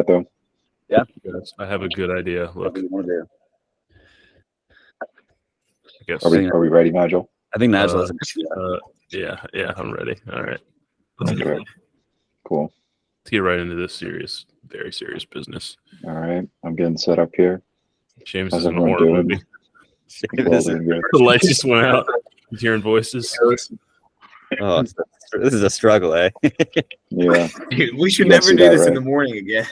Beto? Yeah. Yes, I have a good idea. Look, I guess. Are we ready, Nigel? I think Nigel has yeah, I'm ready. All right. Okay. Cool. Let's get right into this very serious business. All right. I'm getting set up here. Seamus How's is in a everyone horror doing? movie. Well, doing good. The lights just went out. I'm hearing voices. Oh, this is a struggle, eh? Yeah. Dude, we should You guys never see do that, this in right? the morning again.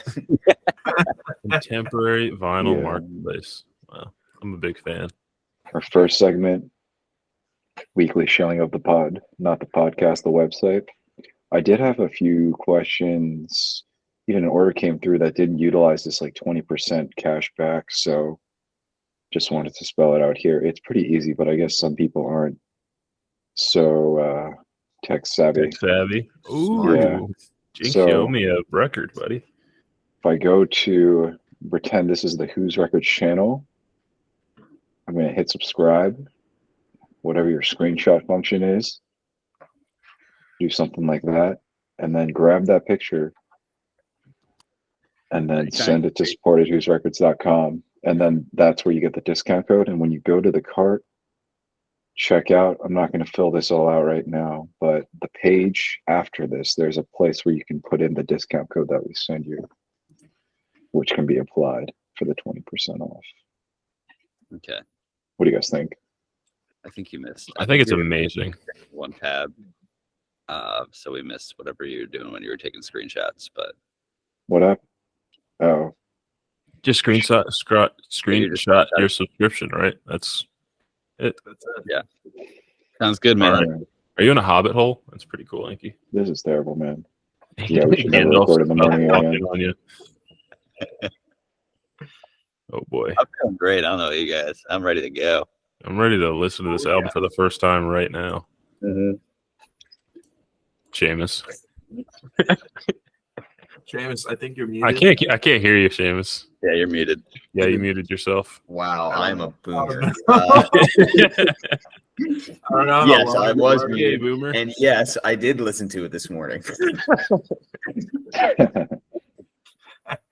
Contemporary vinyl Yeah. marketplace. Wow, I'm a big fan. Our first segment, weekly showing of the pod, not the podcast, the website. I did have a few questions. Even an order came through that didn't utilize this like 20% cash back. So just wanted to spell it out here. It's pretty easy, but I guess some people aren't so tech savvy. Tech savvy. Ooh, Yeah. Jinx, So- you owe me a record, buddy. If I go to pretend this is the WhosRecords channel, I'm going to hit subscribe, whatever your screenshot function is. Do something like that, and then grab that picture and then send it to support@whosrecords.com. And then that's where you get the discount code. And when you go to the cart, check out, I'm not going to fill this all out right now, but the page after this, there's a place where you can put in the discount code that we send you, which can be applied for the 20% off. Okay. What do you guys think? I think you missed. I think it's you're amazing. one tab. So we missed whatever you were doing when you were taking screenshots, but What up? Oh, Just screenshot your subscription, right? That's it. sounds good, man. alright. Are you in a hobbit hole? That's pretty cool, Inky. This is terrible, man. Yeah, we should never record in the morning again. On you. Oh boy, I'm feeling great. I don't know about you guys. I'm ready to go. I'm ready to listen to this album for the first time right now. Seamus, Seamus, I think you're muted. I can't hear you, Seamus. Yeah, you're muted. Yeah, you muted yourself. Wow, I'm a boomer. I don't know how Yes, long I it was worked. Hey, boomer. And yes, I did listen to it this morning.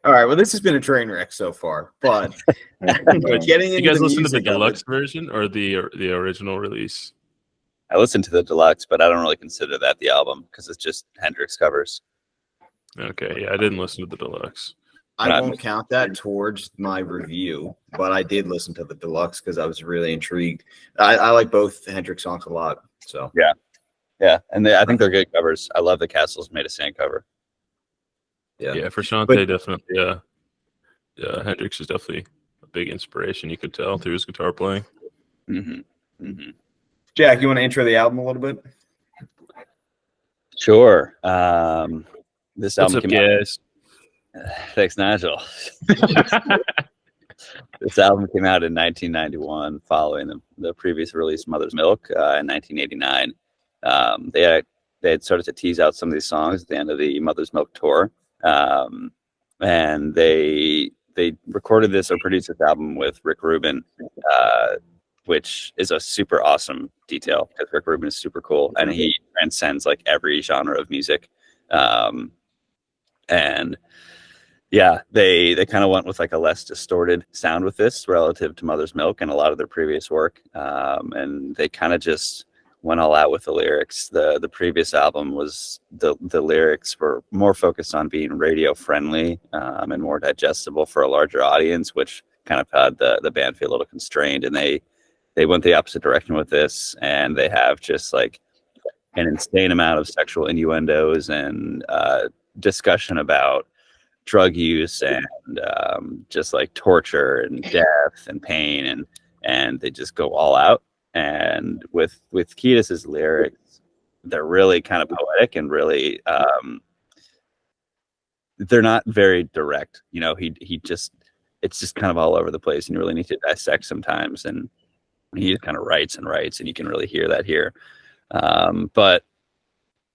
All right, well, this has been a train wreck so far, but getting into You guys the listen to the music of it- deluxe version or the original release? I listened to the deluxe, but I don't really consider that the album because it's just Hendrix covers. Okay, yeah, I didn't listen to the deluxe. I won't count that towards my review, but I did listen to the deluxe because I was really intrigued. I like both Hendrix songs a lot. So Yeah, and I think they're good covers. I love the Castles Made of Sand cover. Yeah, for Shantae, definitely. Yeah, Hendrix is definitely a big inspiration. You could tell through his guitar playing. Jack, you want to intro the album a little bit? Sure. This What's album up, came out. guys? Thanks, Nigel. This album came out in 1991, following the previous release, Mother's Milk, in 1989. They had started to tease out some of these songs at the end of the Mother's Milk tour, and they recorded this or produced this album with Rick Rubin, which is a super awesome detail because Rick Rubin is super cool and he transcends like every genre of music. And yeah, they kind of went with like a less distorted sound with this relative to Mother's Milk and a lot of their previous work. And they kind of just went all out with the lyrics. The previous album was the lyrics were more focused on being radio friendly and more digestible for a larger audience, which kind of had the band feel a little constrained. And they went the opposite direction with this, and they have just like an insane amount of sexual innuendos and discussion about drug use and just like torture and death and pain, and they just go all out. And with Kiedis's lyrics, they're really kind of poetic and really they're not very direct. You know, he just, it's just kind of all over the place, and you really need to dissect sometimes. And he just kind of writes and writes, and you can really hear that here. But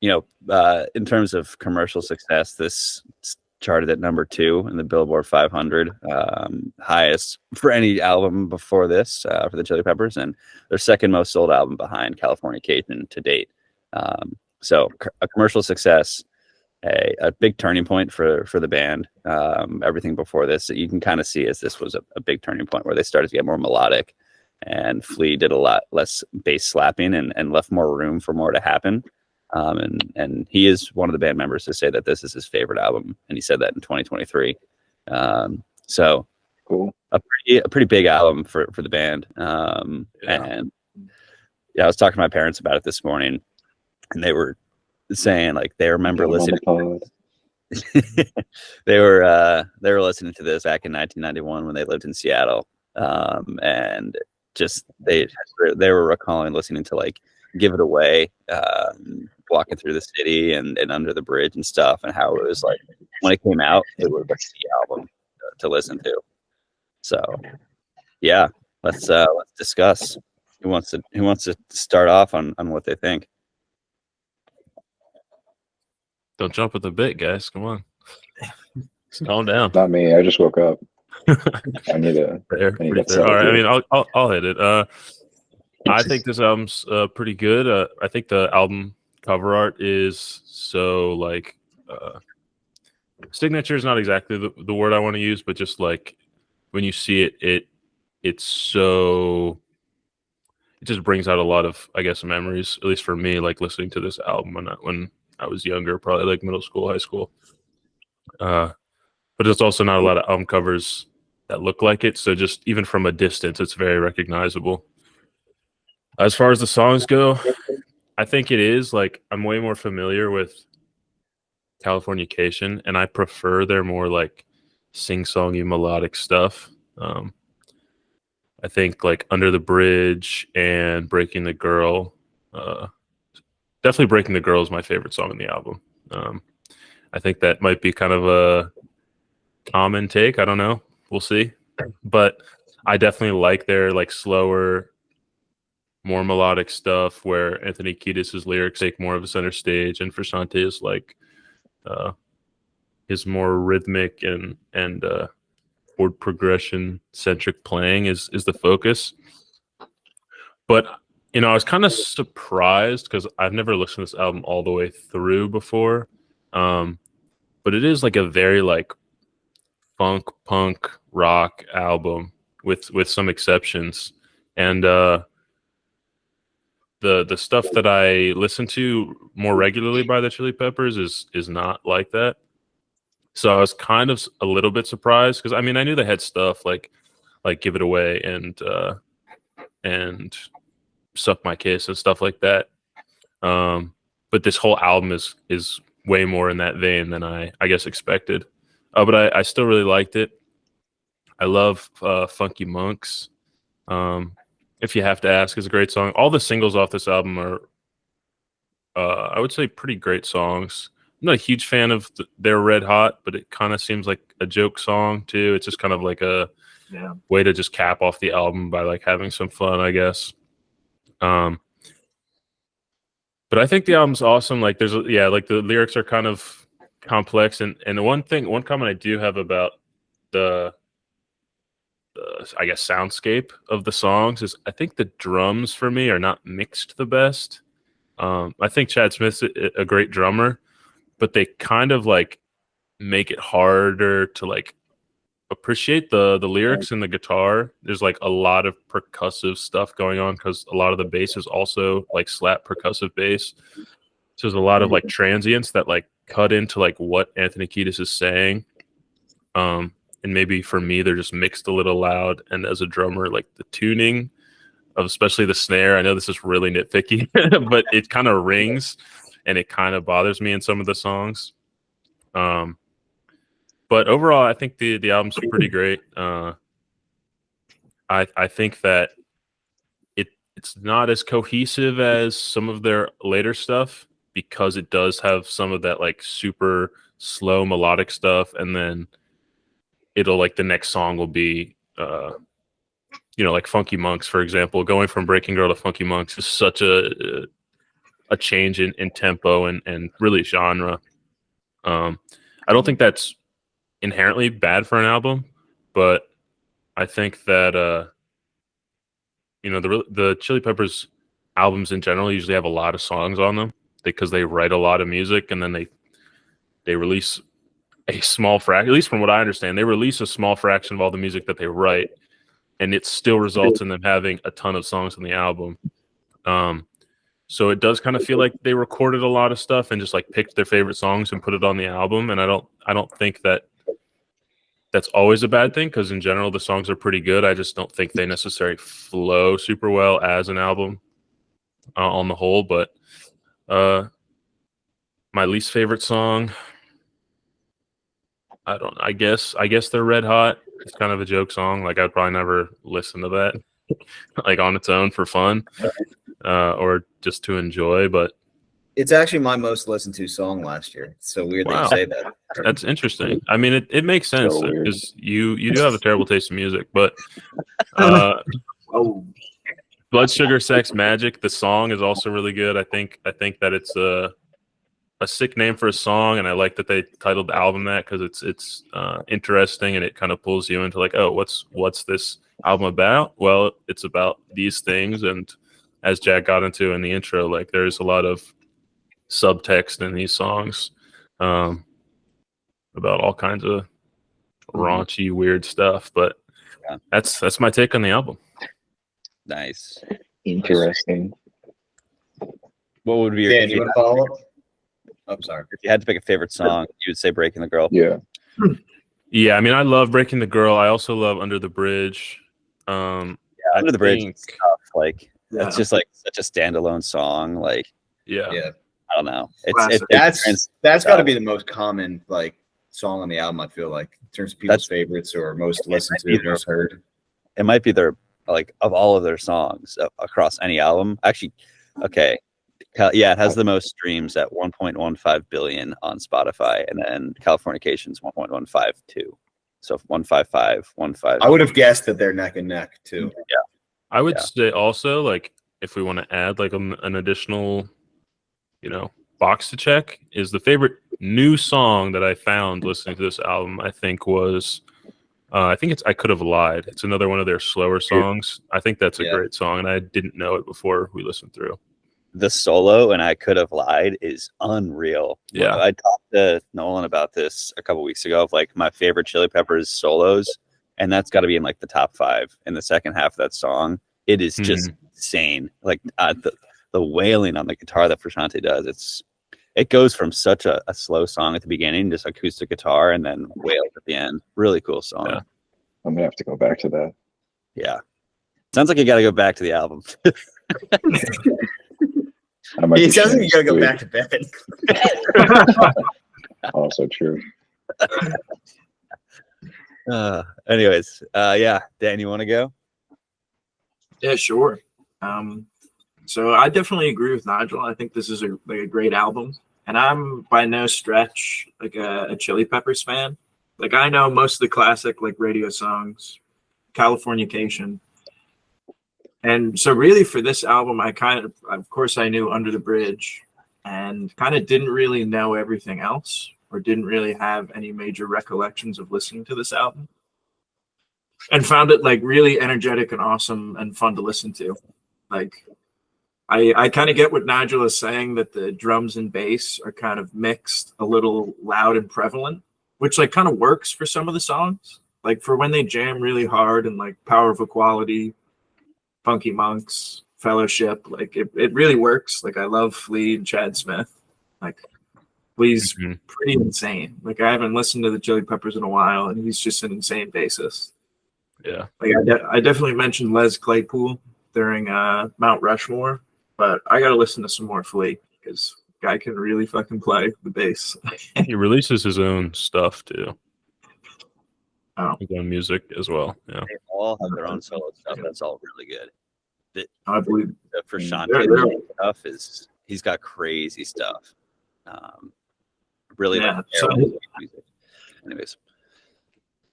you know, in terms of commercial success, this charted at number 2 in the Billboard 500, highest for any album before this for the Chili Peppers, and their second most sold album behind Californication to date. So a commercial success, a big turning point for the band. Everything before this, you can kind of see as this was a big turning point where they started to get more melodic, and Flea did a lot less bass slapping and left more room for more to happen. And he is one of the band members to say that this is his favorite album, and he said that in 2023. So cool. A pretty big album for the band. And yeah, I was talking to my parents about it this morning, and they were saying like they remember listening. They were listening to this back in 1991 when they lived in Seattle, and just they were recalling listening to like Give It Away, walking through the city and under the bridge and stuff, and how it was like when it came out, it was like the album to listen to. So yeah, let's discuss. Who wants to start off on what they think? Don't jump at the bit, guys. Come on. Calm down. Not me. I just woke up. I need to. Fair. All right. I mean, I'll hit it. I think this album's pretty good. I think the album cover art is so like signature is not exactly the word I want to use, but just like when you see it, it's so. It just brings out a lot of, I guess, memories. At least for me, like listening to this album when I was younger, probably like middle school, high school. But there's also not a lot of album covers that look like it. So just even from a distance, it's very recognizable. As far as the songs go, I think it is like I'm way more familiar with Californication, and I prefer their more like sing-songy melodic stuff. I think like Under the Bridge and Breaking the Girl, definitely Breaking the Girl is my favorite song on the album. I think that might be kind of a common take. I don't know. We'll see. But I definitely like their like slower, more melodic stuff where Anthony Kiedis' lyrics take more of a center stage, and Frusciante is like his more rhythmic and chord progression centric playing is the focus. But I was kind of surprised because I've never listened to this album all the way through before. But it is like a very like funk punk rock album with some exceptions. And the stuff that I listen to more regularly by the Chili Peppers is not like that. So I was kind of a little bit surprised because I mean I knew they had stuff like Give It Away and Suck My Kiss and stuff like that. But this whole album is way more in that vein than I guess expected. But I still really liked it. I love Funky Monks. If You Have to Ask is a great song. All the singles off this album are I would say pretty great songs. I'm not a huge fan of their Red Hot, but it kind of seems like a joke song too. It's just kind of like a way to just cap off the album by like having some fun, I guess. But I think the album's awesome. Like like the lyrics are kind of complex. And the one comment I do have about the I guess soundscape of the songs is I think the drums for me are not mixed the best. I think Chad Smith's a great drummer, but they kind of like make it harder to like appreciate the lyrics and the guitar. There's like a lot of percussive stuff going on because a lot of the bass is also like slap percussive bass. So there's a lot of like transients that like cut into like what Anthony Kiedis is saying. And maybe for me, they're just mixed a little loud. And as a drummer, like the tuning of especially the snare, I know this is really nitpicky, but it kind of rings and it kind of bothers me in some of the songs. But overall, I think the album's pretty great. I think that it's not as cohesive as some of their later stuff because it does have some of that like super slow melodic stuff, and then it'll like the next song will be like Funky Monks, for example. Going from Breaking Girl to Funky Monks is such a change in tempo and really genre. I don't think that's inherently bad for an album, but I think that the Chili Peppers albums in general usually have a lot of songs on them because they write a lot of music and then they release a small fraction, at least from what I understand, they release a small fraction of all the music that they write, and it still results in them having a ton of songs on the album. So it does kind of feel like they recorded a lot of stuff and just like picked their favorite songs and put it on the album. And I don't think that that's always a bad thing, because in general the songs are pretty good. I just don't think they necessarily flow super well as an album on the whole. But my least favorite song, I guess they're Red Hot. It's kind of a joke song. Like I'd probably never listen to that like on its own for fun or just to enjoy. But it's actually my most listened to song last year. It's so weird that you say that. That's interesting. I mean, it makes sense because you do have a terrible taste in music. But Blood Sugar Sex Magik, the song is also really good. I think that it's a sick name for a song, and I like that they titled the album that, because it's interesting, and it kind of pulls you into like, oh, what's this album about? Well, it's about these things, and as Jack got into in the intro, like there's a lot of subtext in these songs about all kinds of raunchy, weird stuff. But that's my take on the album. Nice. Interesting. What would be your Dan, you want to follow up? Oh, sorry. If you had to pick a favorite song, you would say Breaking the Girl. Yeah. Yeah, I mean, I love Breaking the Girl. I also love Under the Bridge. Under the Bridge is tough. Like it's just like such a standalone song. Like yeah. I don't know. That's got to be the most common like song on the album, I feel like, in terms of people's favorites or most listened to, most heard. It might be their, like, of all of their songs across any album. Actually, okay. Yeah, it has the most streams at 1.15 billion on Spotify, and then Californication's 1.152. So 155, 15. I would have guessed that they're neck and neck too. Yeah. I would say also, like, if we want to add like an additional, box to check, is the favorite new song that I found listening to this album, I think was, I Could Have Lied. It's another one of their slower songs. I think that's a great song, and I didn't know it before we listened through. The solo and I Could Have Lied is unreal. Yeah. I talked to Nolan about this a couple weeks ago of like my favorite Chili Peppers solos, and that's got to be in like the top 5 in the second half of that song. It is just insane. Like the wailing on the guitar that Frusciante does, it goes from such a slow song at the beginning, just acoustic guitar, and then wails at the end. Really cool song. Yeah. I'm gonna have to go back to that. Yeah. Sounds like you got to go back to the album. It sounds like you gotta go back to bed. Also true. Anyways, Dan, you want to go? Yeah, sure. So I definitely agree with Nigel. I think this is a great album, and I'm by no stretch like a Chili Peppers fan. Like I know most of the classic like radio songs, Californication. And so really for this album, I of course I knew Under the Bridge and kind of didn't really know everything else, or didn't really have any major recollections of listening to this album, and found it like really energetic and awesome and fun to listen to. Like I kind of get what Nigel is saying, that the drums and bass are kind of mixed, a little loud and prevalent, which like kind of works for some of the songs. Like for when they jam really hard, and like Power of Equality, Funky Monks, Fellowship, like it really works. Like I love Flea and Chad Smith. Like Flea's pretty insane. Like I haven't listened to the Chili Peppers in a while, and he's just an insane bassist. Yeah. Like I definitely mentioned Les Claypool during Mount Rushmore, but I got to listen to some more Flea, because guy can really fucking play the bass. He releases his own stuff too. Oh. His own music as well. Yeah. They all have their own solo stuff. That's all really good. I believe the Frusciante stuff he's got crazy stuff. Really, music. Anyways.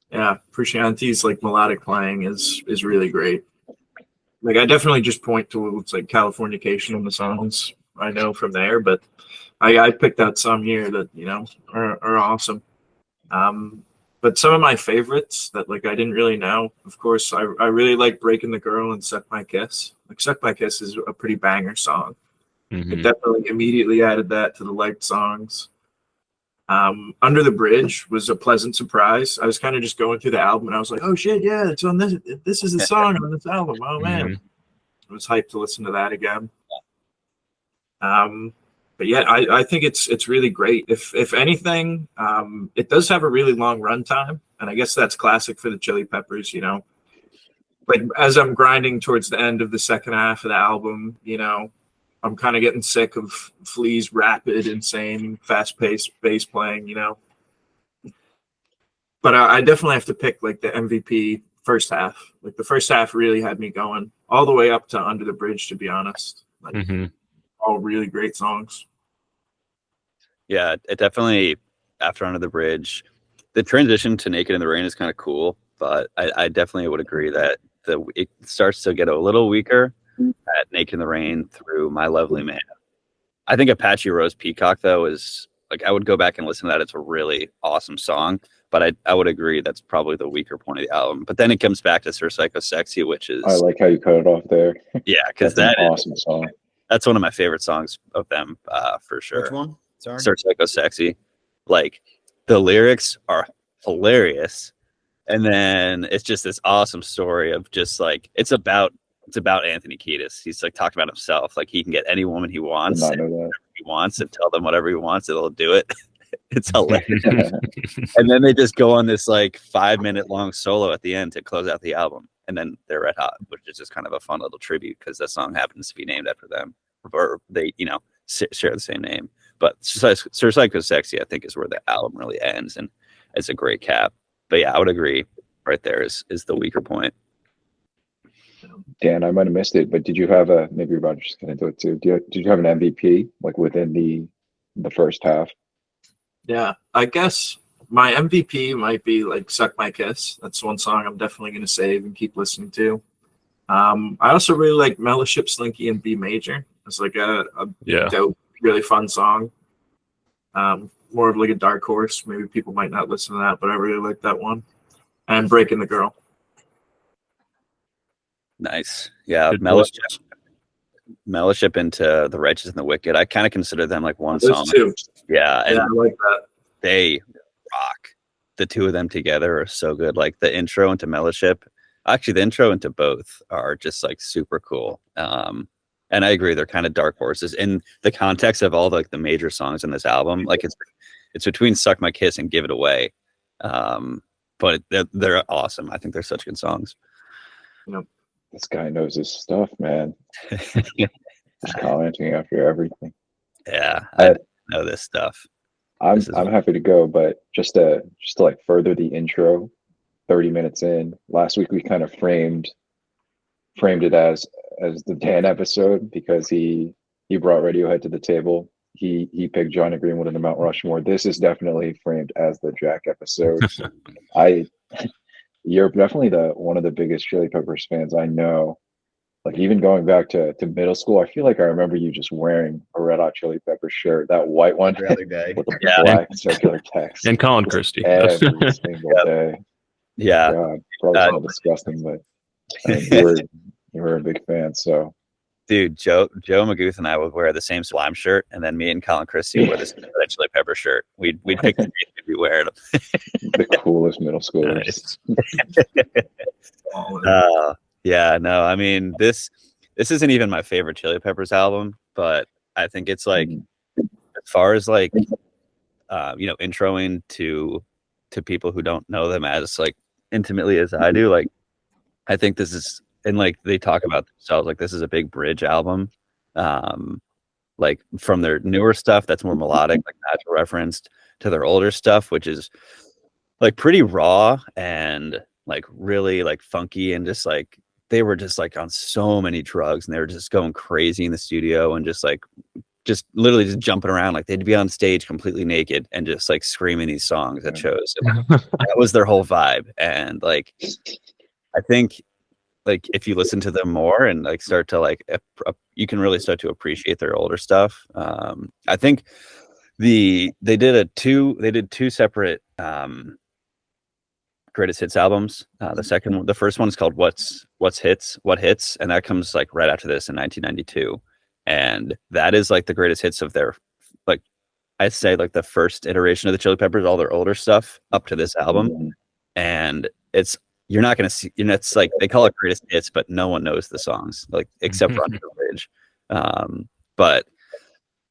Yeah, Frusciante's like melodic playing is really great. Like I definitely just point to it's like Californication in the songs I know from there, but I picked out some here that are awesome. But some of my favorites that like I didn't really know, of course, I really like Breaking the Girl and Suck My Kiss. Like Suck My Kiss is a pretty banger song. It definitely immediately added that to the liked songs. Under the Bridge was a pleasant surprise. I was kind of just going through the album and I was like, oh shit, yeah, it's on this. This is the song on this album. Oh man. I was hyped to listen to that again. But yeah, I think it's really great. If anything, it does have a really long runtime, and I guess that's classic for the Chili Peppers. You know, like as I'm grinding towards the end of the second half of the album, you know, I'm kind of getting sick of Flea's rapid, insane, fast-paced bass playing. You know, but I definitely have to pick like the MVP first half. Like the first half really had me going all the way up to Under the Bridge. To be honest, like all really great songs. Yeah, it definitely, after Under the Bridge, the transition to Naked in the Rain is kind of cool, but I definitely would agree that it starts to get a little weaker at Naked in the Rain through My Lovely Man. I think Apache Rose Peacock, though, is like, I would go back and listen to that. It's a really awesome song, but I would agree that's probably the weaker point of the album. But then it comes back to Sir Psycho Sexy, which is... I like how you cut it off there. Yeah, because that's an awesome song. That's one of my favorite songs of them, for sure. Which one? Sorry. Sir Psycho Sexy. Like, the lyrics are hilarious, and then it's just this awesome story of just like it's about Anthony Kiedis. He's like talking about himself, like he can get any woman he wants, and tell them whatever he wants, it'll do it. It's hilarious. And then they just go on this like 5-minute long solo at the end to close out the album, and then they're Red Hot, which is just kind of a fun little tribute because that song happens to be named after them, or they share the same name. But Sir Psycho Sexy, I think, is where the album really ends, and it's a great cap. But yeah, I would agree. Right there is the weaker point. Dan, I might have missed it, but did you have maybe Roger's just going to do it too? Did you have an MVP like within the first half? Yeah, I guess my MVP might be like "Suck My Kiss." That's one song I'm definitely going to save and keep listening to. I also really like Mellowship Slinky in B major. It's like a dope, really fun song. More of like a dark horse. Maybe people might not listen to that, but I really like that one. And Breaking the Girl. Nice. Yeah, Mellowship into The Righteous and the Wicked. I kind of consider them like one Those song. two. Yeah, and I like that. They rock. The two of them together are so good. Like the intro into Mellowship, actually the intro into both are just like super cool. And I agree, they're kind of dark horses in the context of all the major songs in this album. Like it's between "Suck My Kiss" and "Give It Away," but they're awesome. I think they're such good songs. Yep. This guy knows his stuff, man. Just commenting after everything. Yeah, I know this stuff. I'm happy to go, but just to like further the intro, 30 minutes in. Last week we kind of framed it as the Dan episode because he brought Radiohead to the table. He picked Johnny Greenwood in the Mount Rushmore. This is definitely framed as the Jack episode. You're definitely one of the biggest Chili Peppers fans I know. Like even going back to middle school, I feel like I remember you just wearing a Red Hot Chili Peppers shirt, that white one The other day. with the black circular text. And Colin Christie. Every single day. Yeah. God, probably disgusting, but you were a big fan, so. Dude, Joe Magooth and I would wear the same Slime shirt, and then me and Colin Christie would wear the same Red Chili Pepper shirt. We'd pick the to be wearing them. The coolest middle schoolers. Yeah, no, I mean this isn't even my favorite Chili Peppers album, but I think it's like as far as like introing to people who don't know them as like intimately as I do, like I think this is, and like they talk about themselves, like this is a big bridge album. Like from their newer stuff that's more melodic, like natural referenced, to their older stuff, which is like pretty raw and like really like funky, and just like they were just like on so many drugs and they were just going crazy in the studio and just literally just jumping around. Like they'd be on stage completely naked and just like screaming these songs at shows. That was their whole vibe. And like I think like if you listen to them more and like start to like you can really start to appreciate their older stuff. I think they did two separate greatest hits albums. The first one is called What Hits, and that comes like right after this in 1992, and that is like the greatest hits of their like I'd say like the first iteration of the Chili Peppers, all their older stuff up to this album, Mhm. and you're not gonna see, it's like they call it greatest hits, but no one knows the songs, like except for Under the Bridge. But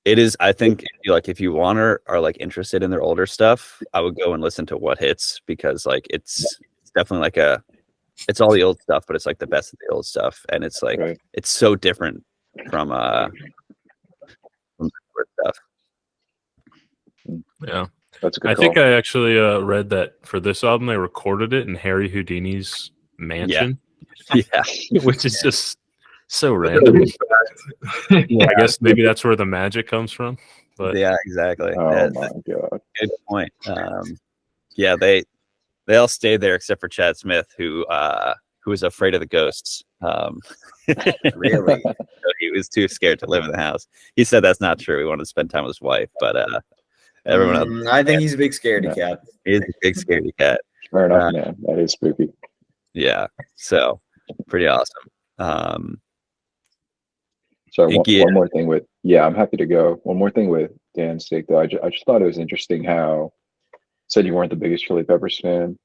it is, I think, if you want or are like interested in their older stuff, I would go and listen to What Hits, because like it's definitely like it's all the old stuff, but it's like the best of the old stuff, and it's like Right. it's so different from the newer stuff. Yeah. That's a good I call. think I actually read that for this album they recorded it in Harry Houdini's mansion, Yeah, which is just so random. yeah, I guess maybe that's where the magic comes from. But yeah, exactly. Oh That's my god. a good point. Yeah, they all stayed there except for Chad Smith, who was afraid of the ghosts. Really? So he was too scared to live in the house. He said that's not true. He wanted to spend time with his wife, but everyone else, I think he's a big scaredy Yeah. cat. he's a big scaredy cat. Fair enough, man. That is spooky. Yeah, so pretty awesome. Sorry, Yeah. one more thing with I'm happy to go. One more thing with Dan's sake though. I just thought it was interesting how said you weren't the biggest Chili Peppers fan.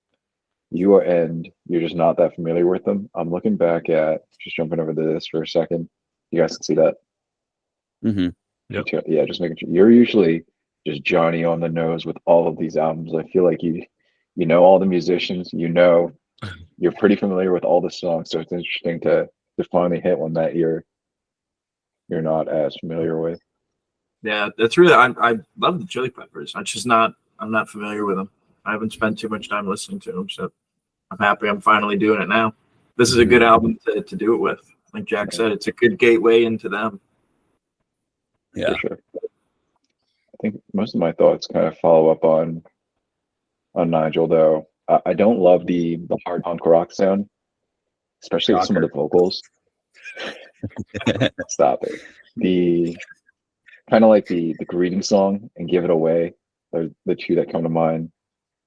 And you're just not that familiar with them. I'm looking back at just jumping over to this for a second. You guys can see that. hmm Yep. Yeah, just making sure you're usually just Johnny on the nose with all of these albums. I feel like you know all the musicians, you're pretty familiar with all the songs, so it's interesting to finally hit one that you're not as familiar with. Yeah, that's really I love the Chili Peppers. I'm not familiar with them. I haven't spent too much time listening to them, so I'm happy I'm finally doing it now. This is a good album to do it with. Like Jack said, it's a good gateway into them. Yeah. For sure. I think most of my thoughts kind of follow up on Nigel though. I don't love the hard punk rock sound, especially with some of the vocals. Stop it. The kind of like the greeting song and Give It Away are the two that come to mind.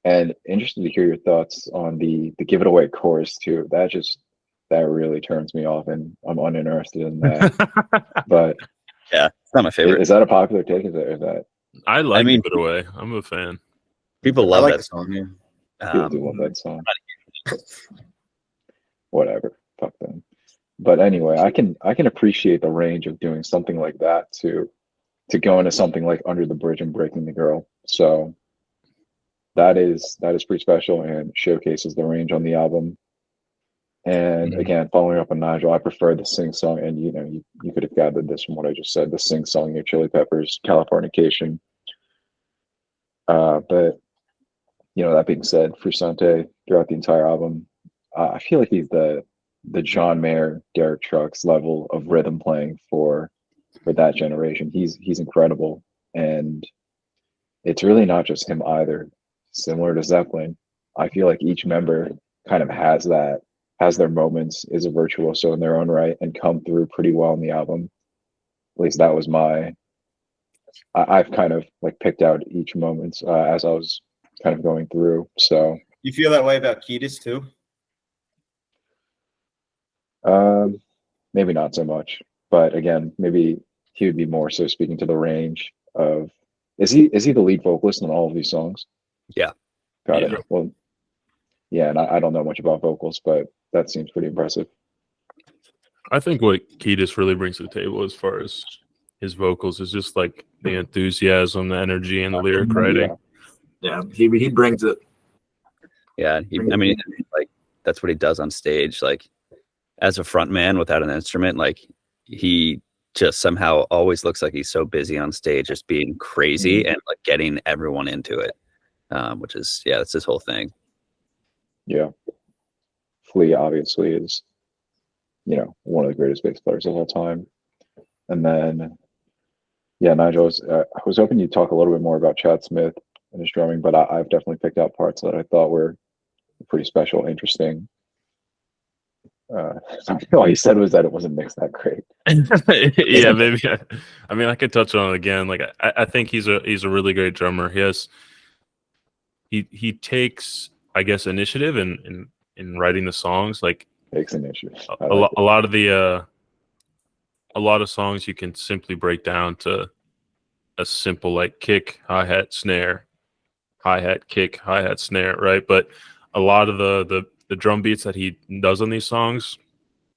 And interested to hear your thoughts on the Give It Away chorus too. That really turns me off, and I'm uninterested in that. But Yeah, it's not my favorite. is that a popular take? Is that I like I mean, Give It Away. I'm a fan. people I love like that the song. Yeah. people do love that song? Whatever, fuck them. But anyway, I can appreciate the range of doing something like that to go into something like Under the Bridge and Breaking the Girl. So that is pretty special and showcases the range on the album. And again, following up on Nigel, I prefer the sing song, and you could have gathered this from what I just said, the sing song of Chili Peppers, Californication. But that being said, Frusciante throughout the entire album, I feel like he's the John Mayer, Derek Trucks level of rhythm playing for that generation. He's incredible, and it's really not just him either. Similar to Zeppelin, I feel like each member kind of has their moments, is a virtuoso in their own right, and come through pretty well in the album. At least that was I've kind of like picked out each moment as I was kind of going through. So You feel that way about Kiedis too? maybe not so much, but again, maybe he would be more so speaking to the range of. Is he the lead vocalist on all of these songs? Yeah. Got Yeah. it. Well, yeah, and I don't know much about vocals, but that seems pretty impressive. I think what Kiedis really brings to the table as far as his vocals is just like the enthusiasm, the energy, and the lyric writing. Yeah, he brings it. Yeah, like that's what he does on stage. Like as a front man without an instrument, like he just somehow always looks like he's so busy on stage, just being crazy and like getting everyone into it. Which is that's his whole thing. Yeah, Flea obviously is, one of the greatest bass players of all time. And then, Nigel, I was hoping you'd talk a little bit more about Chad Smith and his drumming, but I've definitely picked out parts that I thought were pretty special, interesting. All he said was that it wasn't mixed that great. Yeah, maybe. I mean, I could touch on it again. Like, I think he's a really great drummer. He takes, I guess, initiative in writing the songs. Like, Takes an issue. a lot of songs you can simply break down to a simple like kick, hi-hat, snare, hi-hat, kick, hi-hat, snare, right? But a lot of the drum beats that he does on these songs,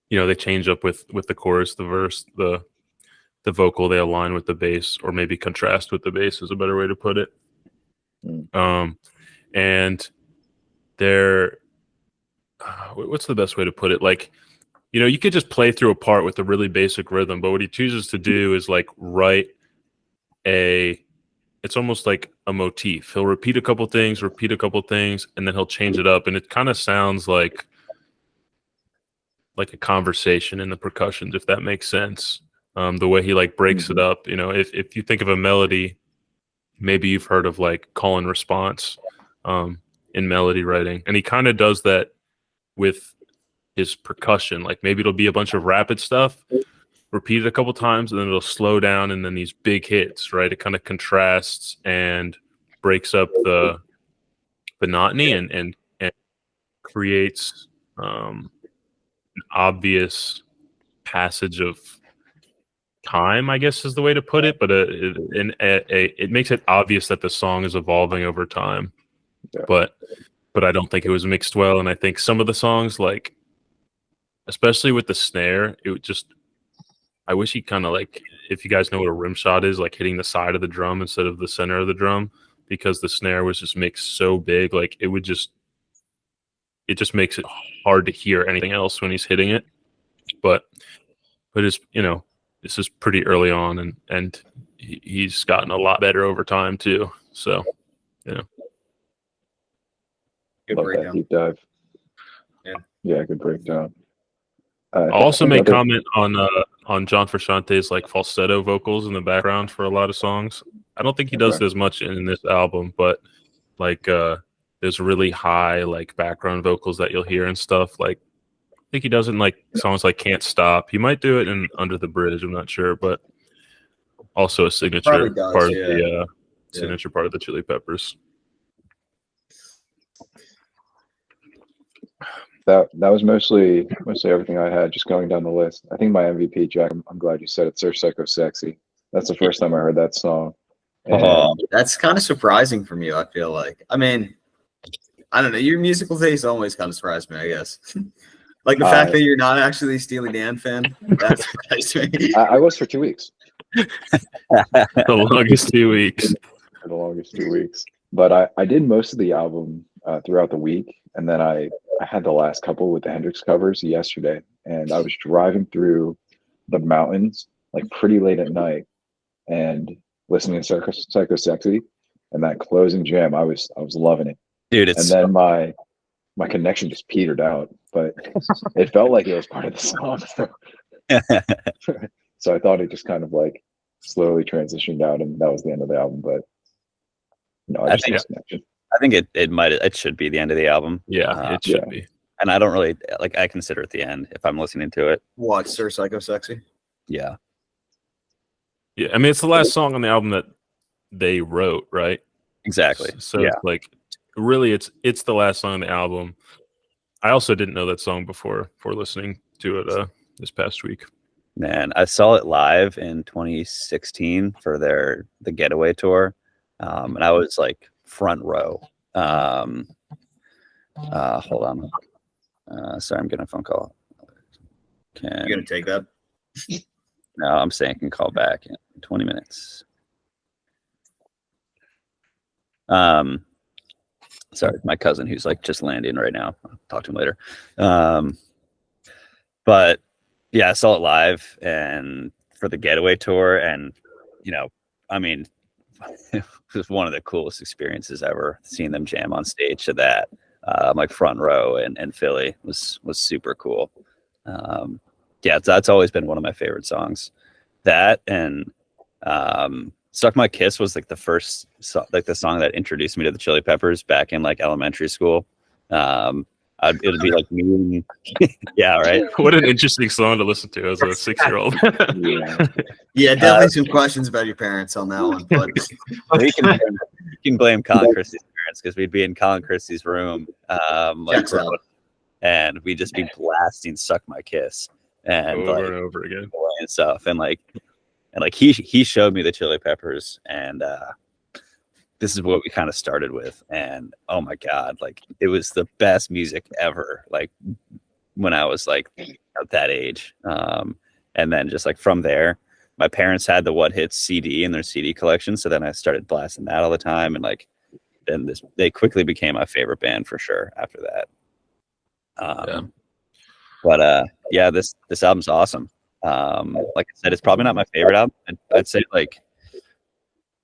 they change up with the chorus, the verse, the vocal, they align with the bass, or maybe contrast with the bass is a better way to put it. And they're what's the best way to put it? Like, you could just play through a part with a really basic rhythm, but what he chooses to do is like write it's almost like a motif. He'll repeat a couple things, and then he'll change it up, and it kind of sounds like a conversation in the percussions, if that makes sense. The way he like breaks it up, if you think of a melody, maybe you've heard of like call and response in melody writing, and he kind of does that with his percussion. Like maybe it'll be a bunch of rapid stuff repeated a couple times, and then it'll slow down, and then these big hits, right? It kind of contrasts and breaks up the monotony and creates an obvious passage of time, I guess is the way to put it, but it makes it obvious that the song is evolving over time. Yeah. But I don't think it was mixed well, and I think some of the songs, like especially with the snare, I wish he kind of like, if you guys know what a rim shot is, like hitting the side of the drum instead of the center of the drum, because the snare was just mixed so big, like it just makes it hard to hear anything else when he's hitting it. But it's, this is pretty early on, and he's gotten a lot better over time too. So, Good love breakdown. That deep dive. Yeah, good breakdown. I'll also make comment on John Frusciante's like falsetto vocals in the background for a lot of songs. I don't think he does as much in this album, but like there's really high like background vocals that you'll hear and stuff. Like I think he does it in like songs like Can't Stop. He might do it in Under the Bridge, I'm not sure, but also a signature part of the signature part of the Chili Peppers. That was mostly everything I had, just going down the list. I think my MVP, Jack, I'm glad you said it, Sir Psycho Sexy. That's the first time I heard that song. That's kind of surprising from you, I feel like. I mean, I don't know. Your musical taste always kind of surprised me, I guess. Like the fact that you're not actually a Steely Dan fan, that surprised me. I was for 2 weeks. The longest 2 weeks. For the longest 2 weeks. But I did most of the album throughout the week, and then I had the last couple with the Hendrix covers yesterday, and I was driving through the mountains like pretty late at night and listening to Psycho Sexy, and that closing jam, I was loving it, dude. And then my connection just petered out, but it felt like it was part of the song. So I thought it just kind of like slowly transitioned out, and that was the end of the album. But I think it should be the end of the album. Yeah, it should be. And I don't really like. I consider it the end if I'm listening to it. What, Sir Psycho Sexy? Yeah. Yeah, I mean it's the last song on the album that they wrote, right? Exactly. So it's like really, it's the last song on the album. I also didn't know that song before listening to it this past week. Man, I saw it live in 2016 for the Getaway tour, and I was like front row. Hold on. Sorry, I'm getting a phone call. You gonna take that? No, I'm saying I can call back in 20 minutes. Sorry, my cousin who's like just landing right now. I'll talk to him later. But yeah, I saw it live and for the Getaway tour, and I mean, it was one of the coolest experiences ever. Seeing them jam on stage to that, like front row and Philly was super cool. That's always been one of my favorite songs. That and Suck My Kiss was like the first like the song that introduced me to the Chili Peppers back in like elementary school. It'd be like me. Yeah, right. What an interesting song to listen to as a 6-year-old. Yeah, definitely some questions about your parents on that one. But you can blame Colin Christie's parents, because we'd be in Colin Christie's room, and we'd just be blasting "Suck My Kiss" and over and over again and stuff, and like And like he showed me the Chili Peppers, and this is what we kind of started with. And oh my God, like it was the best music ever. Like when I was like at that age. And then just like from there, my parents had the What Hits CD in their CD collection. So then I started blasting that all the time. And like, then they quickly became my favorite band for sure after that. But yeah, this album's awesome. Like I said, it's probably not my favorite album. I'd say like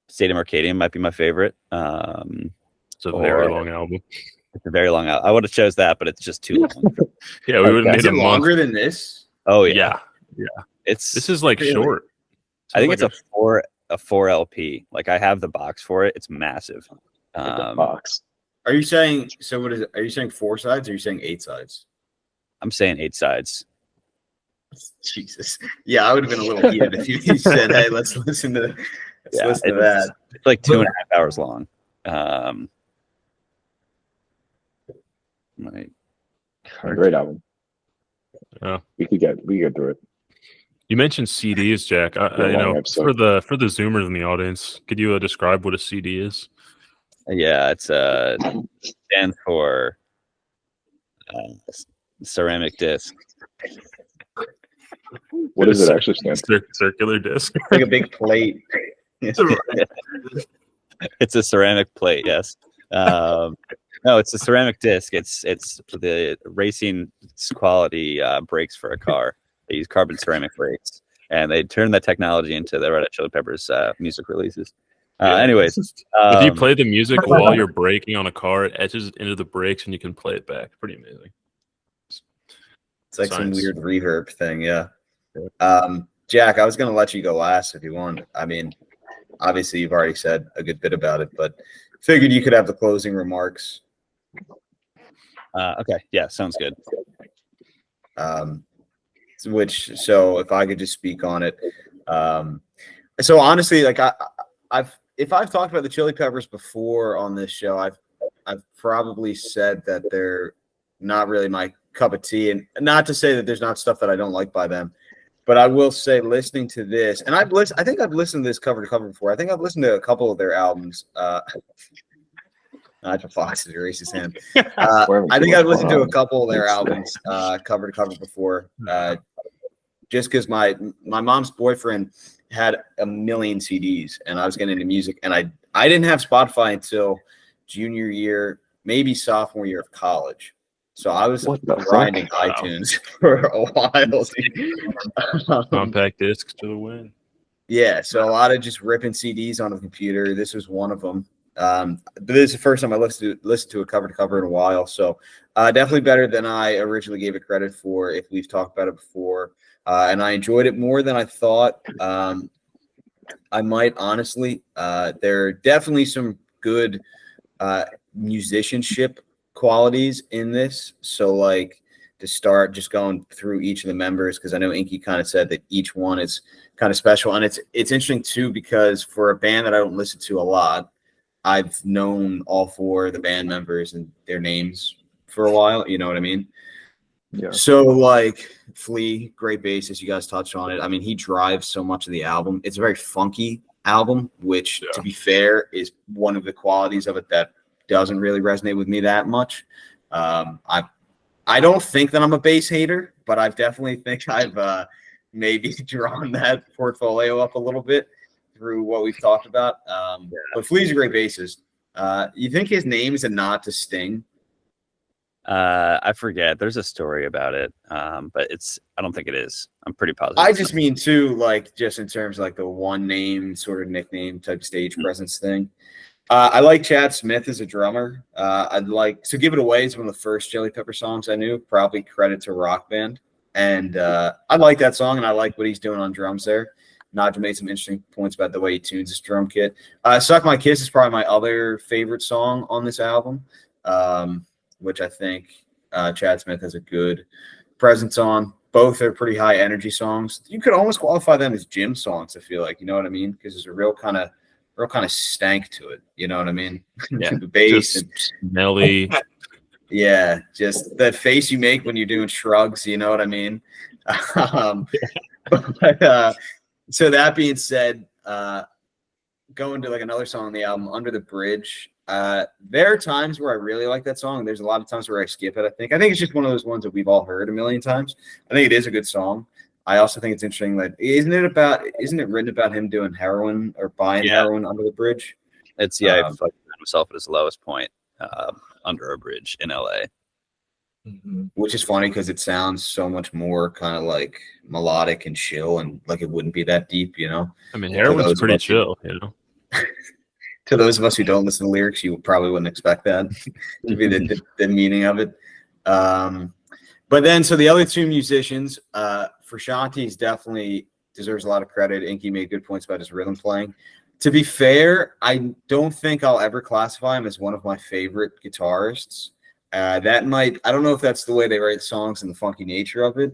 Stadium Arcadium might be my favorite. It's a very long album. It's a very long album. I would have chose that, but it's just too long. Yeah, we would have Is made it a longer month. than this? Oh yeah. This is like short. I think it's a 4 LP. Like I have the box for it. It's massive. Box. Are you saying, so what is it? Are you saying 4 sides or are you saying 8 sides? I'm saying 8 sides. Jesus. Yeah, I would have been a little heated if you said, hey, let's listen to that. It's like 2.5 hours long. Great album. Yeah. We could get through it. You mentioned CDs, Jack. For the Zoomers in the audience, could you describe what a CD is? Yeah, it's stands for ceramic disc. What does it actually stand for? Circular disc. Like a big plate. It's a ceramic plate. Yes. No, it's a ceramic disc. It's the racing quality brakes for a car. They use carbon ceramic brakes, and they turn that technology into the Red Hot Chili Peppers music releases. Anyways, if you play the music while you're braking on a car, it etches into the brakes, and you can play it back. Pretty amazing. It's like some weird reverb thing, yeah. Jack, I was going to let you go last if you want. I mean, obviously you've already said a good bit about it, but figured you could have the closing remarks. Okay, yeah, sounds good. So if I could just speak on it. So honestly, like if I've talked about the Chili Peppers before on this show, I've probably said that they're not really my cup of tea, and not to say that there's not stuff that I don't like by them, but I will say listening to this, and I think I've listened to this cover to cover before. I think I've listened to a couple of their albums. Nigel Fox has raised his hand. I think I've listened to a couple of their albums cover to cover before, just because my mom's boyfriend had a million CDs, and I was getting into music, and I didn't have Spotify until junior year, maybe sophomore year of college. So I was grinding iTunes for a while. Compact discs to the win. Yeah, so a lot of just ripping CDs on a computer. This was one of them. But this is the first time I listened to a cover to cover in a while. So definitely better than I originally gave it credit for, if we've talked about it before. And I enjoyed it more than I thought. I might, honestly. There are definitely some good musicianship qualities in this. So like to start just going through each of the members, because I know Inky kind of said that each one is kind of special. And it's interesting too, because for a band that I don't listen to a lot, I've known all 4 of the band members and their names for a while. You know what I mean? Yeah. So like Flea, great bassist. You guys touched on it. I mean, he drives so much of the album. It's a very funky album, which to be fair is one of the qualities of it that doesn't really resonate with me that much. I don't think that I'm a bass hater, but I definitely think I've maybe drawn that portfolio up a little bit through what we've talked about. But Flea's a great bassist. You think his name is a nod to Sting? I forget. There's a story about it, but I don't think it is. I'm pretty positive. I just mean too, like just in terms of like the one name sort of nickname type stage presence thing. I like Chad Smith as a drummer. I'd like to Give It Away is one of the first Chili Pepper songs I knew, probably credit to Rock Band. And I like that song, and I like what he's doing on drums there. Nigel made some interesting points about the way he tunes his drum kit. Suck My Kiss is probably my other favorite song on this album, which I think Chad Smith has a good presence on. Both are pretty high energy songs. You could almost qualify them as gym songs, I feel like, you know what I mean? Because there's a real kind of stank to it, you know what I mean? Yeah, the bass just and Nelly. yeah, just that face you make when you're doing shrugs, you know what I mean? So that being said, going to like another song on the album, Under the Bridge. There are times where I really like that song. There's a lot of times where I skip it. I think it's just one of those ones that we've all heard a million times. I think it is a good song. I also think it's interesting that isn't it written about him doing heroin or buying heroin under the bridge? It's he found himself at his lowest point under a bridge in LA. Which is funny because it sounds so much more kind of like melodic and chill, and like it wouldn't be that deep, you know. I mean, heroin's pretty chill, you know. To those of us who don't listen to lyrics, you probably wouldn't expect that to be the meaning of it. But then, so the other two musicians, Frusciante's definitely deserves a lot of credit. Inky made good points about his rhythm playing. To be fair, I don't think I'll ever classify him as one of my favorite guitarists. I don't know if that's the way they write songs and the funky nature of it,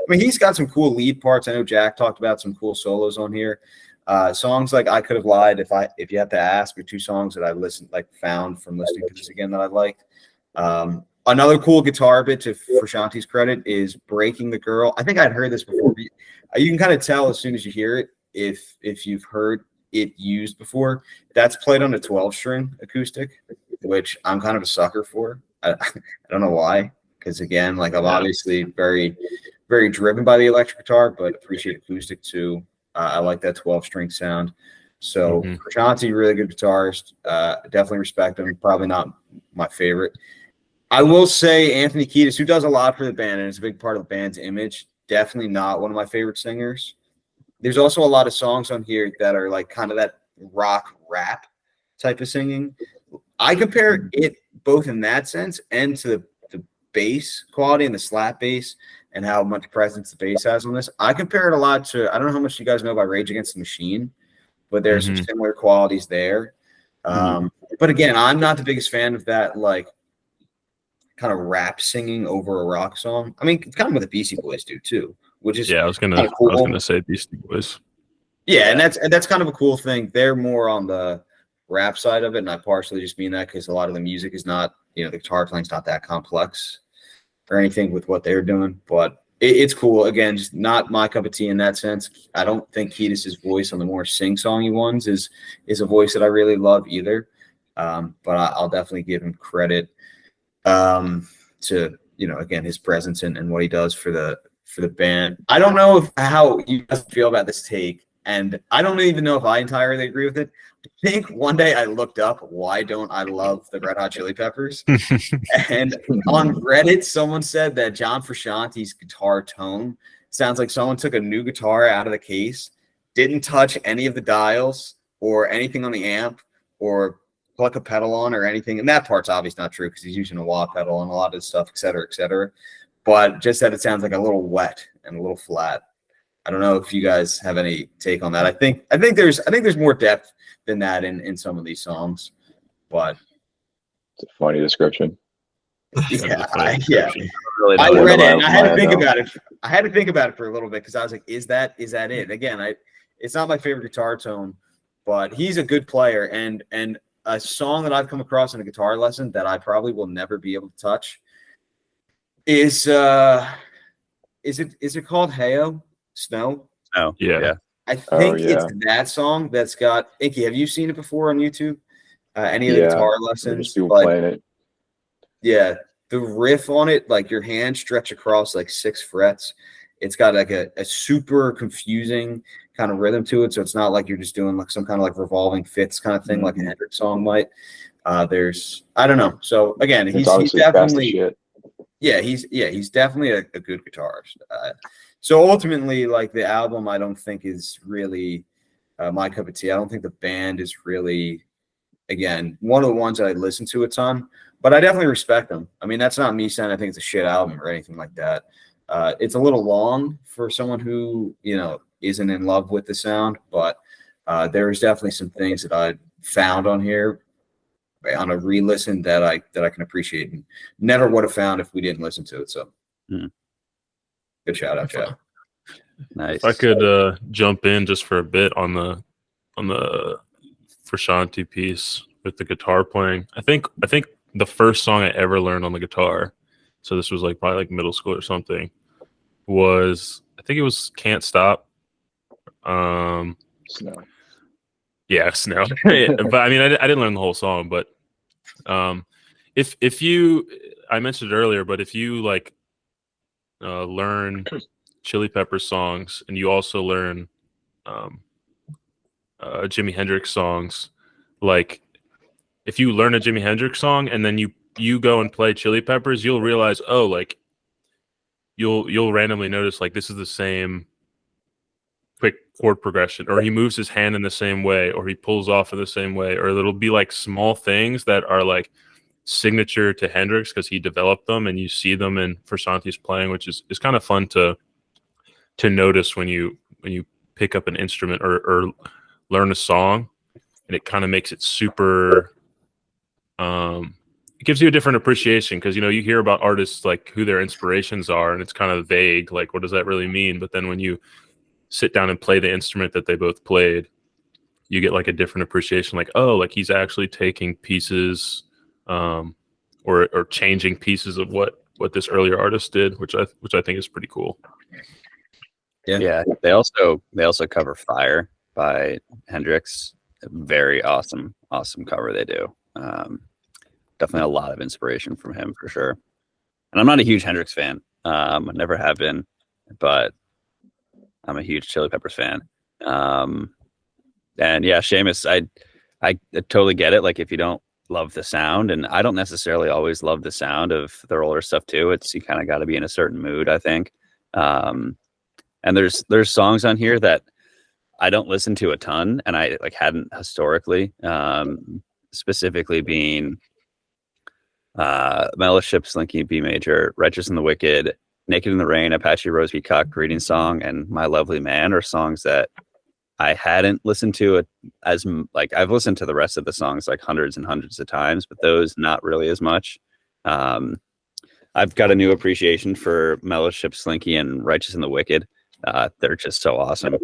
he's got some cool lead parts. I know Jack talked about some cool solos on here. Songs like I Could Have Lied, if you have to ask, are two songs that I found from listening to this again that I liked. Another cool guitar bit to Frusciante's credit is Breaking the Girl. I think I'd heard this before. You can kind of tell as soon as you hear it if you've heard it used before. That's played on a 12-string acoustic, which I'm kind of a sucker for. I don't know why, because again, like I'm obviously very, very driven by the electric guitar, but appreciate acoustic too. I like that 12-string sound. So Frusciante, really good guitarist. Definitely respect him. Probably not my favorite. I will say Anthony Kiedis, who does a lot for the band and is a big part of the band's image, definitely not one of my favorite singers. There's also a lot of songs on here that are like kind of that rock rap type of singing. I compare it both in that sense and to the bass quality and the slap bass and how much presence the bass has on this. I compare it a lot to, I don't know how much you guys know about Rage Against the Machine, but there's some similar qualities there. But again, I'm not the biggest fan of that, like, kind of rap singing over a rock song. I mean, it's kind of what the Beastie Boys do too, which is I was gonna say Beastie Boys. Yeah, and that's kind of a cool thing. They're more on the rap side of it, and I partially just mean that because a lot of the music is not, the guitar playing's not that complex or anything with what they're doing, but it's cool. Again, just not my cup of tea in that sense. I don't think Kiedis' voice on the more sing-songy ones is a voice that I really love either. But I'll definitely give him credit to again his presence and what he does for the band. I don't know how you guys feel about this take, and I don't even know if I entirely agree with it. I think one day I looked up why don't I love the Red Hot Chili Peppers, and on Reddit someone said that John Frusciante's guitar tone sounds like someone took a new guitar out of the case, didn't touch any of the dials or anything on the amp or pluck a pedal on or anything. And that part's obviously not true because he's using a wah pedal on a lot of his stuff, et cetera, et cetera. But just that it sounds like a little wet and a little flat. I don't know if you guys have any take on that. I think there's more depth than that in some of these songs, but it's a funny description. I read it and I had to think about it. I had to think about it for a little bit because I was like, is that it? Again, it's not my favorite guitar tone, but he's a good player, and a song that I've come across in a guitar lesson that I probably will never be able to touch is it called Heyo? Snow? Oh, yeah. I think it's that song that's got Inky. Have you seen it before on YouTube? Any of the guitar lessons? Playing it. Yeah, the riff on it, like your hands stretch across like 6 frets. It's got like a super confusing kind of rhythm to it, so it's not like you're just doing like some kind of like revolving fifths kind of thing like a Hendrix song might. I don't know. So again, he's definitely he's definitely a good guitarist. So ultimately, like the album, I don't think is really my cup of tea. I don't think the band is really, again, one of the ones that I listen to a ton, but I definitely respect them. I mean, that's not me saying I think it's a shit album or anything like that. It's a little long for someone who, isn't in love with the sound, but there's definitely some things that I found on here on a re-listen that I can appreciate and never would have found if we didn't listen to it. So good shout out, Chad. Nice. If I could jump in just for a bit on the Frusciante piece with the guitar playing. I think the first song I ever learned on the guitar, so this was probably middle school or something, was I think it was Can't Stop Snow. Yeah, Snow. But I mean, I didn't learn the whole song. But if you, I mentioned it earlier, but if you like learn Chili Peppers songs and you also learn Jimi Hendrix songs, like if you learn a Jimi Hendrix song and then you go and play Chili Peppers, you'll realize, oh, like you'll randomly notice like this is the same quick chord progression, or he moves his hand in the same way, or he pulls off in the same way, or it'll be like small things that are like signature to Hendrix because he developed them, and you see them in Frusciante's playing, which is kind of fun to notice when you pick up an instrument or learn a song, and it kind of makes it super. It gives you a different appreciation because you hear about artists like who their inspirations are, and it's kind of vague, like what does that really mean? But then when you sit down and play the instrument that they both played, you get like a different appreciation, like, oh, like he's actually taking pieces or changing pieces of what this earlier artist did, which I think is pretty cool. Yeah. They also cover Fire by Hendrix. Very awesome cover they do. Definitely a lot of inspiration from him for sure. And I'm not a huge Hendrix fan. I never have been, but I'm a huge Chili Peppers fan. And yeah, Seamus, I totally get it. Like if you don't love the sound, and I don't necessarily always love the sound of their older stuff too. You kind of got to be in a certain mood, I think. And there's songs on here that I don't listen to a ton, and I like hadn't historically. Specifically being Mellowship, Slinky B Major, Righteous and the Wicked, Naked in the Rain, Apache Rose Peacock, Greeting Song, and My Lovely Man are songs that I hadn't listened to as like I've listened to the rest of the songs like hundreds and hundreds of times, but those not really as much. I've got a new appreciation for Mellowship, Slinky, and Righteous and the Wicked. They're just so awesome.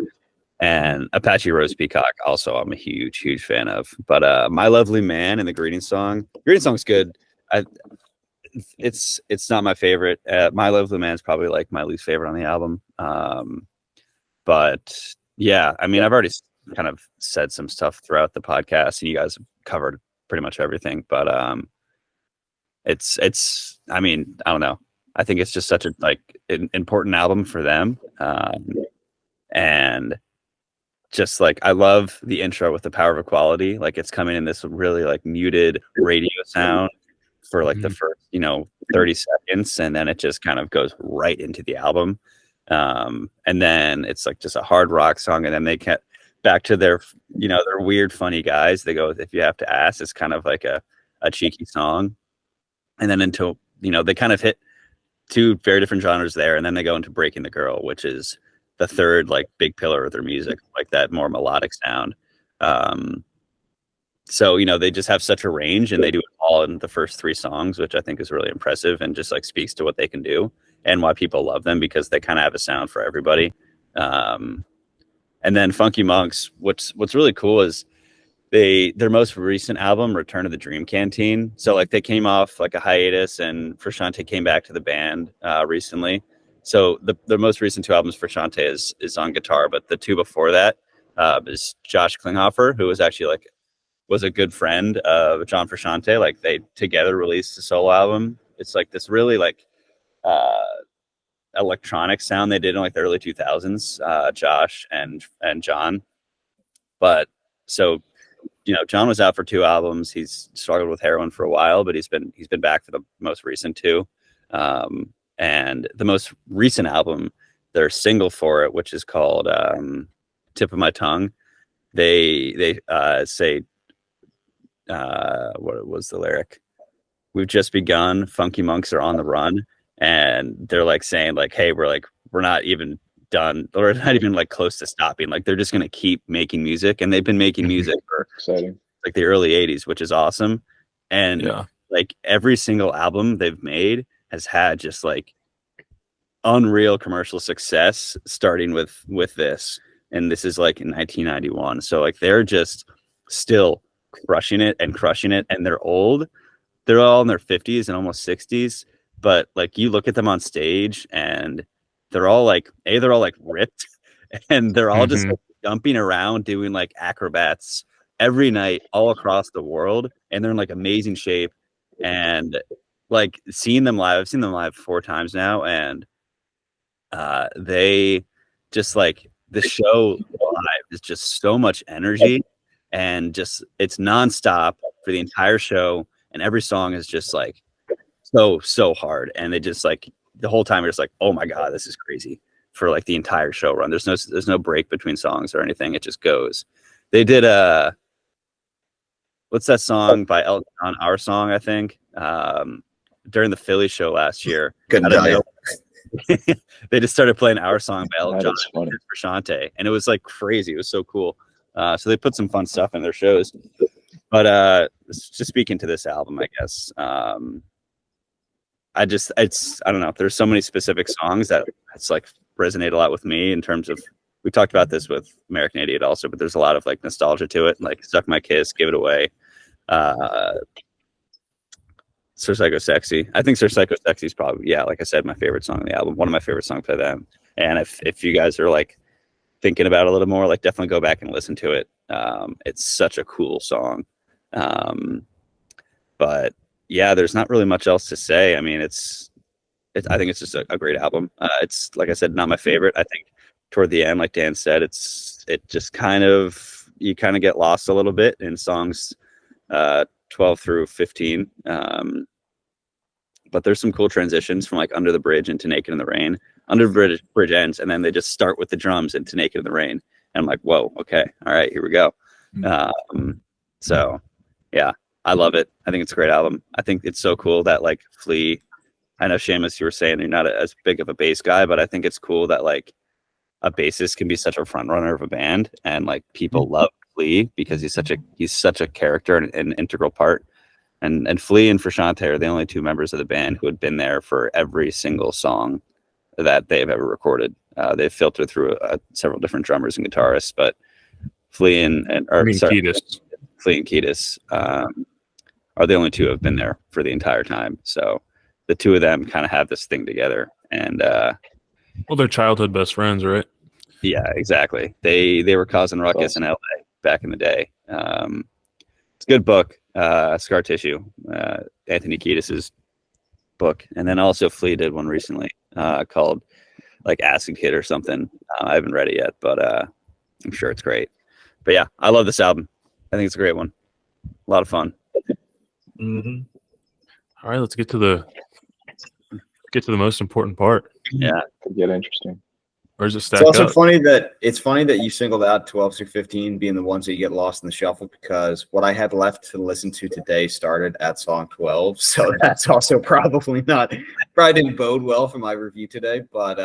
And Apache Rose Peacock also I'm a huge fan of. But My Lovely Man and the Greeting Song's good. It's not my favorite. My Lovely Man is probably like my least favorite on the album. But yeah, I mean, I've already kind of said some stuff throughout the podcast, and you guys have covered pretty much everything. But it's. I mean, I don't know. I think it's just such a an important album for them, and just like I love the intro with the Power of Equality. Like it's coming in this really like muted radio sound for like the first 30 seconds, and then it just kind of goes right into the album. And then it's like just a hard rock song, and then they get back to their their weird funny guys. They go, If You Have to Ask. It's kind of like a cheeky song, and then until they kind of hit two very different genres there, and then they go into Breaking the Girl, which is the third like big pillar of their music, like that more melodic sound. So they just have such a range, and they do it all in the first three songs, which I think is really impressive and just like speaks to what they can do and why people love them, because they kind of have a sound for everybody. And then Funky Monks, what's really cool is their most recent album, Return to the Dream Canteen. So like they came off like a hiatus, and Frusciante came back to the band recently. So the most recent two albums Frusciante is on guitar, but the two before that is Josh Klinghoffer, who was a good friend of John Frusciante. Like they together released a solo album. It's like this really like electronic sound they did in like the early 2000s, Josh and John. But so John was out for two albums. He's struggled with heroin for a while, but he's been back for the most recent two. And the most recent album, their single for it, which is called Tip of My Tongue, they say what was the lyric? We've just begun, funky monks are on the run. And they're like saying like, hey, we're not even done, or not even like close to stopping. Like they're just going to keep making music, and they've been making music for Exciting. like the early 80s, which is awesome. And like every single album they've made has had just like unreal commercial success, starting with this. And this is like in 1991. So like they're just still crushing it. And they're old. They're all in their 50s and almost 60s. But like you look at them on stage, and they're all like ripped, and they're all just Mhm. like, jumping around doing like acrobats every night all across the world, and they're in like amazing shape. And like seeing them live, I've seen them live 4 times now, and they just like the show live is just so much energy, and just it's nonstop for the entire show, and every song is just like so hard, and they just like the whole time you're just like, oh my god, this is crazy for like the entire show run. There's no break between songs or anything. It just goes. They did what's that song by Elton John, Our Song, I think, during the Philly show last year. Couldn't Out of tell you. nowhere, they just started playing Our Song by Elton That John is funny. for Shante, and it was like crazy. It was so cool. So they put some fun stuff in their shows. But just speaking to this album, I guess I don't know. There's so many specific songs that it's like resonate a lot with me in terms of. We talked about this with American Idiot also, but there's a lot of like nostalgia to it, like Suck My Kiss, Give It Away, Sir Psycho Sexy. I think Sir Psycho Sexy is probably, yeah, like I said, my favorite song on the album, one of my favorite songs by them. And if you guys are like thinking about it a little more, like definitely go back and listen to it. It's such a cool song. But yeah, there's not really much else to say. I mean, I think it's just a great album. It's like I said, not my favorite. I think toward the end, like Dan said, it just you kind of get lost a little bit in songs 12 through 15. But there's some cool transitions from like Under the Bridge into Naked in the Rain. Under the Bridge ends, and then they just start with the drums into Naked in the Rain. And I'm like, whoa, okay, all right, here we go. So yeah, I love it. I think it's a great album. I think it's so cool that like Flea, I know Seamus, you were saying you're not as big of a bass guy, but I think it's cool that like a bassist can be such a front runner of a band, and like people love Flea because he's such a character and an integral part. And Flea and Frusciante are the only two members of the band who had been there for every single song that they've ever recorded. They've filtered through several different drummers and guitarists, but Flea Kiedis. Flea and Kiedis are the only two who have been there for the entire time. So the two of them kind of have this thing together, and Well, they're childhood best friends, right? yeah, exactly. They were causing ruckus in LA back in the day. It's a good book, Scar Tissue, Anthony Kiedis's book, and then also Flea did one recently called like Acid Kid or something. I haven't read it yet, but I'm sure it's great. But yeah, I love this album. I think it's a great one. A lot of fun. Mm-hmm. All right, let's get to the most important part. Yeah, Could get interesting. Where's it It's stacked also up? funny that you singled out 12 through 15 being the ones that you get lost in the shuffle, because what I had left to listen to today started at song 12. So that's also probably didn't bode well for my review today. But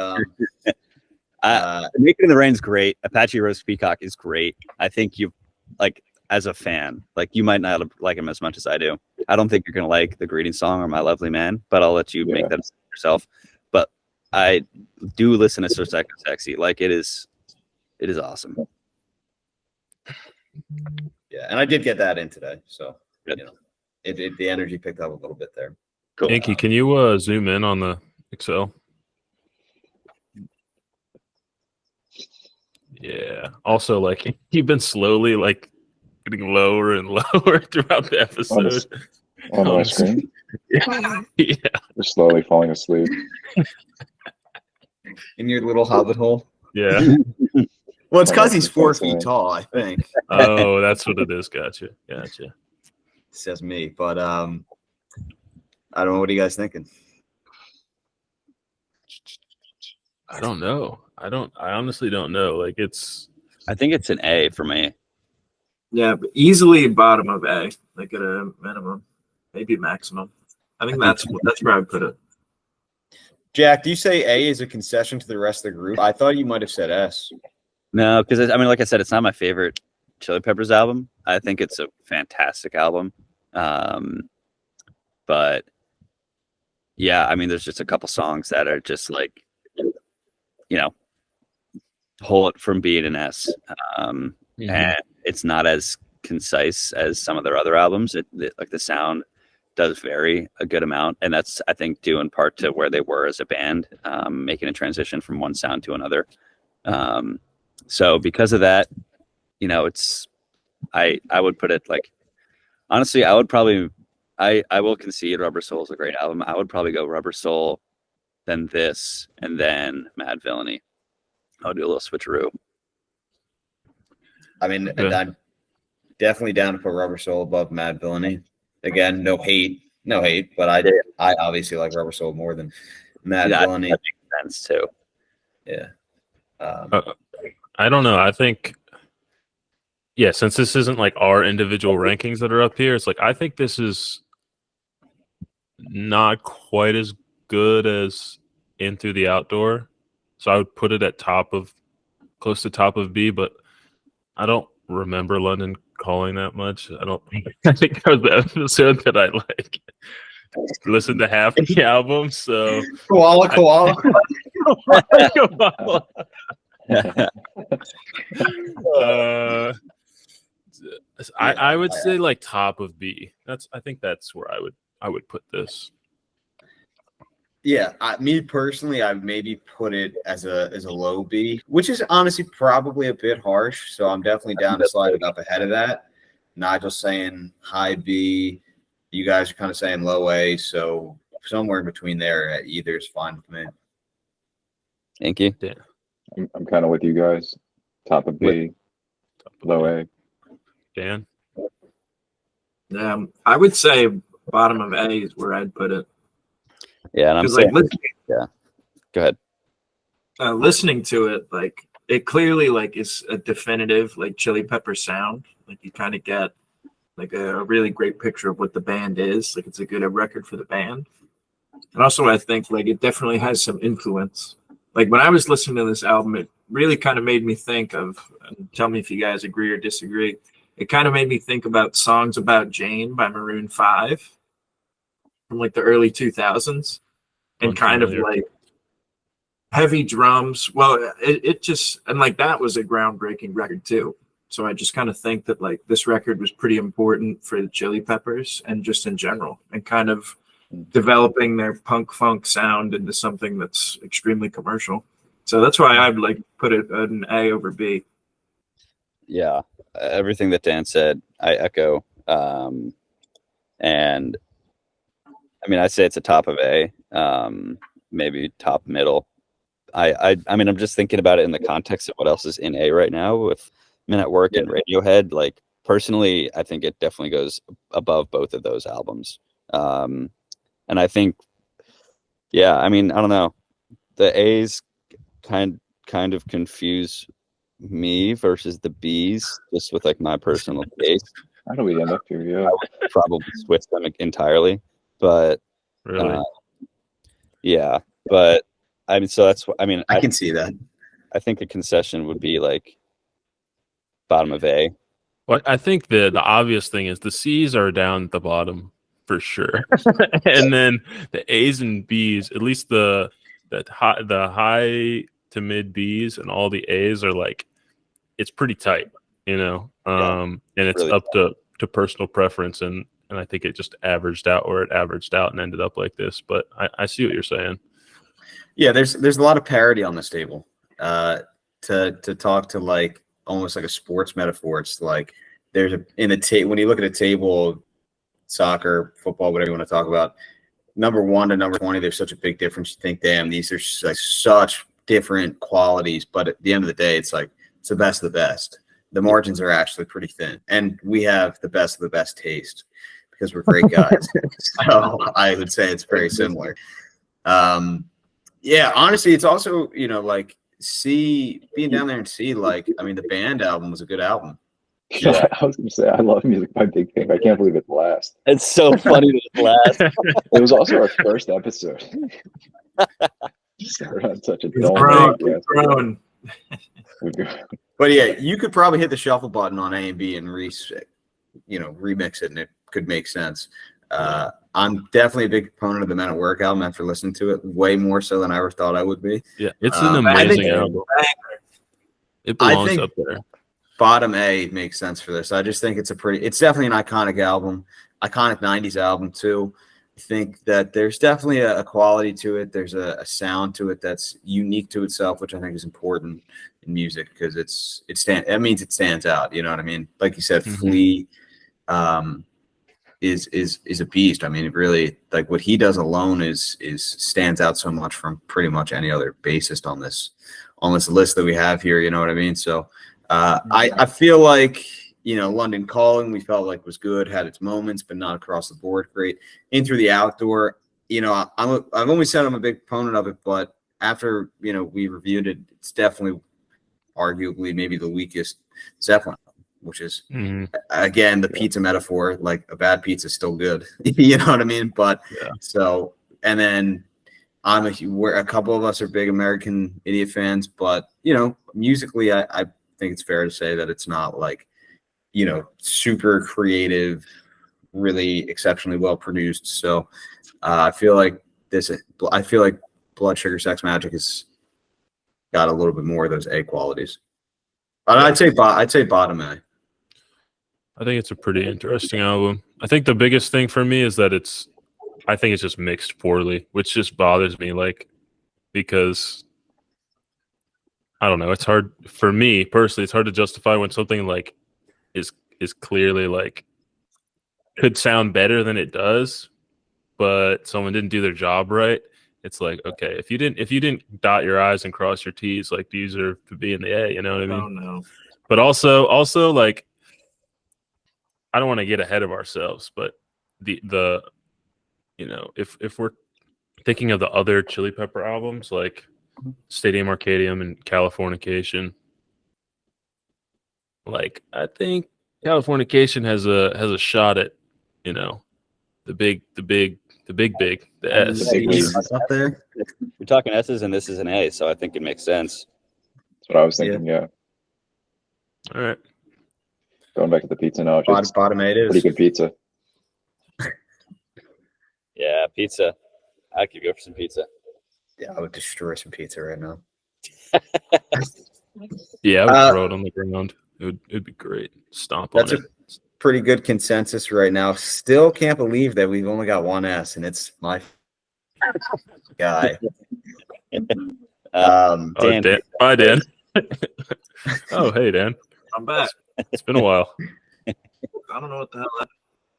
Naked in the Rain's great. Apache Roast Peacock is great. I think you like as a fan, like you might not like him as much as I do. I don't think you're gonna like the greeting song or My Lovely Man, but I'll let you make that yourself. But I do listen to Sir Psycho Sexy. Like it is awesome. yeah, and I did get that in today. So Good. you know, the energy picked up a little bit there. Cool. Yankee, can you zoom in on the Excel? Yeah. Also, like you've been slowly like getting lower and lower throughout the episode. On my screen, Yeah. just slowly falling asleep. In your little hobbit hole. Yeah. Well, it's because he's 4 That's feet right. tall, I think. Oh, that's what it is. Gotcha. Says me. But I don't know. What are you guys thinking? I don't know. I honestly don't know. Like I think it's an A for me. Yeah, but easily bottom of A, like at a minimum, maybe maximum. I think that's where I would put it. Jack, do you say A is a concession to the rest of the group? I thought you might have said S. No, because I mean, like I said, it's not my favorite Chili Peppers album. I think it's a fantastic album. But yeah, I mean, there's just a couple songs that are just like, hold it from being an S. And it's not as concise as some of their other albums. Like the sound does vary a good amount, and that's, I think, due in part to where they were as a band, making a transition from one sound to another. So because of that, you know, it's I would put it like, honestly, I would probably I will concede Rubber Soul is a great album. I would probably go Rubber Soul, then this, and then Mad Villainy. I'll do a little switcheroo. I mean, Yeah. I'm definitely down to put Rubber Soul above Mad Villainy. Again, no hate, but I obviously like Rubber Soul more than Mad Villainy. That makes sense too. Yeah. I don't know. I think, yeah, since this isn't like our individual rankings that are up here, it's like I think this is not quite as good as In Through the Outdoor. So I would put it at close to top of B, but I don't remember London Calling that much. I think that was the episode that I like listened to half the album. So Koala. I would say like top of B. I think that's where I would put this. Yeah, me personally, I maybe put it as a low B, which is honestly probably a bit harsh. So I'm definitely down to slide it up ahead of that. Nigel's saying high B. You guys are kind of saying low A. So somewhere in between there, either is fine with me. Thank you. Yeah. I'm kind of with you guys. Top of B, low A. Dan? I would say bottom of A is where I'd put it. Yeah, and I'm Like, saying, yeah. Go ahead. Listening to it, like it clearly like is a definitive like Chili Pepper sound. Like you kind of get like a really great picture of what the band is. Like it's a good record for the band. And also I think like it definitely has some influence. Like when I was listening to this album, it really kind of made me think of, and tell me if you guys agree or disagree, it kind of made me think about Songs About Jane by Maroon 5 from like the early 2000s, and kind of like heavy drums. Well, it just, and like that was a groundbreaking record too. So I just kind of think that like this record was pretty important for the Chili Peppers and just in general, and kind of developing their punk funk sound into something that's extremely commercial. So that's why I'd like put it an A over B. Yeah, everything that Dan said, I echo. And I mean, I'd say it's a top of A, maybe top middle. I mean, I'm just thinking about it in the context of what else is in A right now with Men at Work and Radiohead. Like personally, I think it definitely goes above both of those albums. And I think, yeah, I mean, I don't know. The A's kind of confuse me versus the B's, just with like my personal taste. How do we end up here? Yeah, I would probably switch them entirely, but Really? yeah. But I mean, so that's what I mean. I can see that. I think a concession would be like bottom of A. Well, I think the obvious thing is the C's are down at the bottom for sure, and then the A's and B's, at least the high to mid B's and all the A's are like, it's pretty tight, you know, and it's really up to personal preference, and I think it just averaged out where it averaged out and ended up like this. But I see what you're saying. Yeah, there's a lot of parity on this table. To talk to like almost like a sports metaphor, it's like there's when you look at a table, soccer, football, whatever you want to talk about, number 1 to number 20, there's such a big difference. You think, damn, these are like such different qualities, but at the end of the day, it's like it's the best of the best. The margins are actually pretty thin, and we have the best of the best taste because we're great guys. So I would say it's very similar. Yeah, honestly, it's also, you know, like being down there and see, like, I mean, the band album was a good album. yeah. I was gonna say I love music by Big Pink. I can't believe it's last. It's so funny that it's last. It was also our first episode. We're on such a dull Grown. But yeah, you could probably hit the shuffle button on A and B and remix it, and it could make sense. I'm definitely a big proponent of the Men at Work album after listening to it, way more so than I ever thought I would be. Yeah, it's an amazing album. It belongs think up there. Bottom A makes sense for this. I just think it's definitely an iconic album, iconic 90s album too. think that there's definitely a quality to it. There's a sound to it that's unique to itself, which I think is important in music because that means it stands out. You know what I mean? Like you said, Flea is a beast. I mean, it really, like what he does alone is stands out so much from pretty much any other bassist on this list that we have here. You know what I mean? So I feel like, you know, London Calling, we felt like was good, had its moments, but not across the board great. In Through the Outdoor, you know, I've only said I'm a big proponent of it, but after, you know, we reviewed it, it's definitely arguably maybe the weakest Zeppelin, which is again the pizza metaphor. Like a bad pizza is still good, you know what I mean? But so, and then a couple of us are big American Idiot fans, but you know, musically, I think it's fair to say that it's not like, you know, super creative, really exceptionally well produced. So I feel like Blood Sugar Sex Magik has got a little bit more of those A qualities. But I'd say bottom A. I think it's a pretty interesting album. I think the biggest thing for me is that I think it's just mixed poorly, which just bothers me, like, because I don't know, it's hard for me personally, it's hard to justify when something like is clearly like could sound better than it does, but someone didn't do their job right. It's like, okay, if you didn't dot your I's and cross your T's, like, do you deserve to be in the A, you know what I mean? Oh no. But also like, I don't want to get ahead of ourselves, but the you know, if we're thinking of the other Chili Pepper albums like Stadium Arcadium and Californication, like I think Californication has a shot at, you know, the big, the S. That's up there. We're talking S's and this is an A, so I think it makes sense. That's what I was thinking. Yeah. All right. Going back to the pizza now, just Bottom A it is. pretty good pizza. Yeah, pizza. I could go for some pizza. Yeah, I would destroy some pizza right now. Yeah, I would throw it on the ground. It'd be great. Stomp on it. Pretty good consensus right now. Still can't believe that we've only got one S, and it's my guy. Dan. Dan. Hi, Dan. Oh, hey, Dan. I'm back. It's been a while. I don't know what the hell that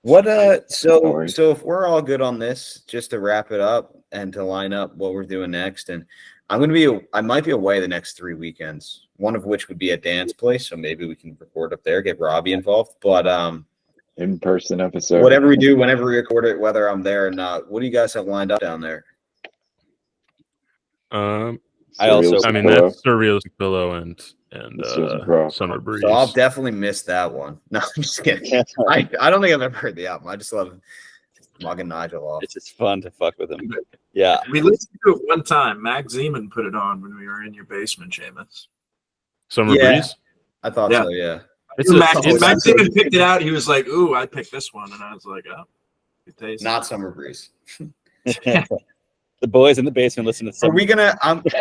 What so if we're all good on this, just to wrap it up and to line up what we're doing next, and I might be away the next 3 weekends, one of which would be at Dan's place, so maybe we can record up there, get Robbie involved. But in-person episode. whatever we do, whenever we record it, whether I'm there or not, what do you guys have lined up down there? I Surrealistic mean, Pillow. that's Surrealistic Pillow and Summer Breeze. So I'll definitely miss that one. No, I'm just kidding. I don't think I've ever heard the album. I just love mugging Nigel off. It's just fun to fuck with him. Yeah. we listened to it one time. Mac Zeman put it on when we were in your basement, Seamus. Summer Yeah. Breeze. I thought Yeah. so, yeah. Mac Zeman picked it out. He was like, "Ooh, I picked this one," and I was like, "Oh, good taste." Not Summer Breeze. The boys in the basement listen to Are some. we gonna Classic.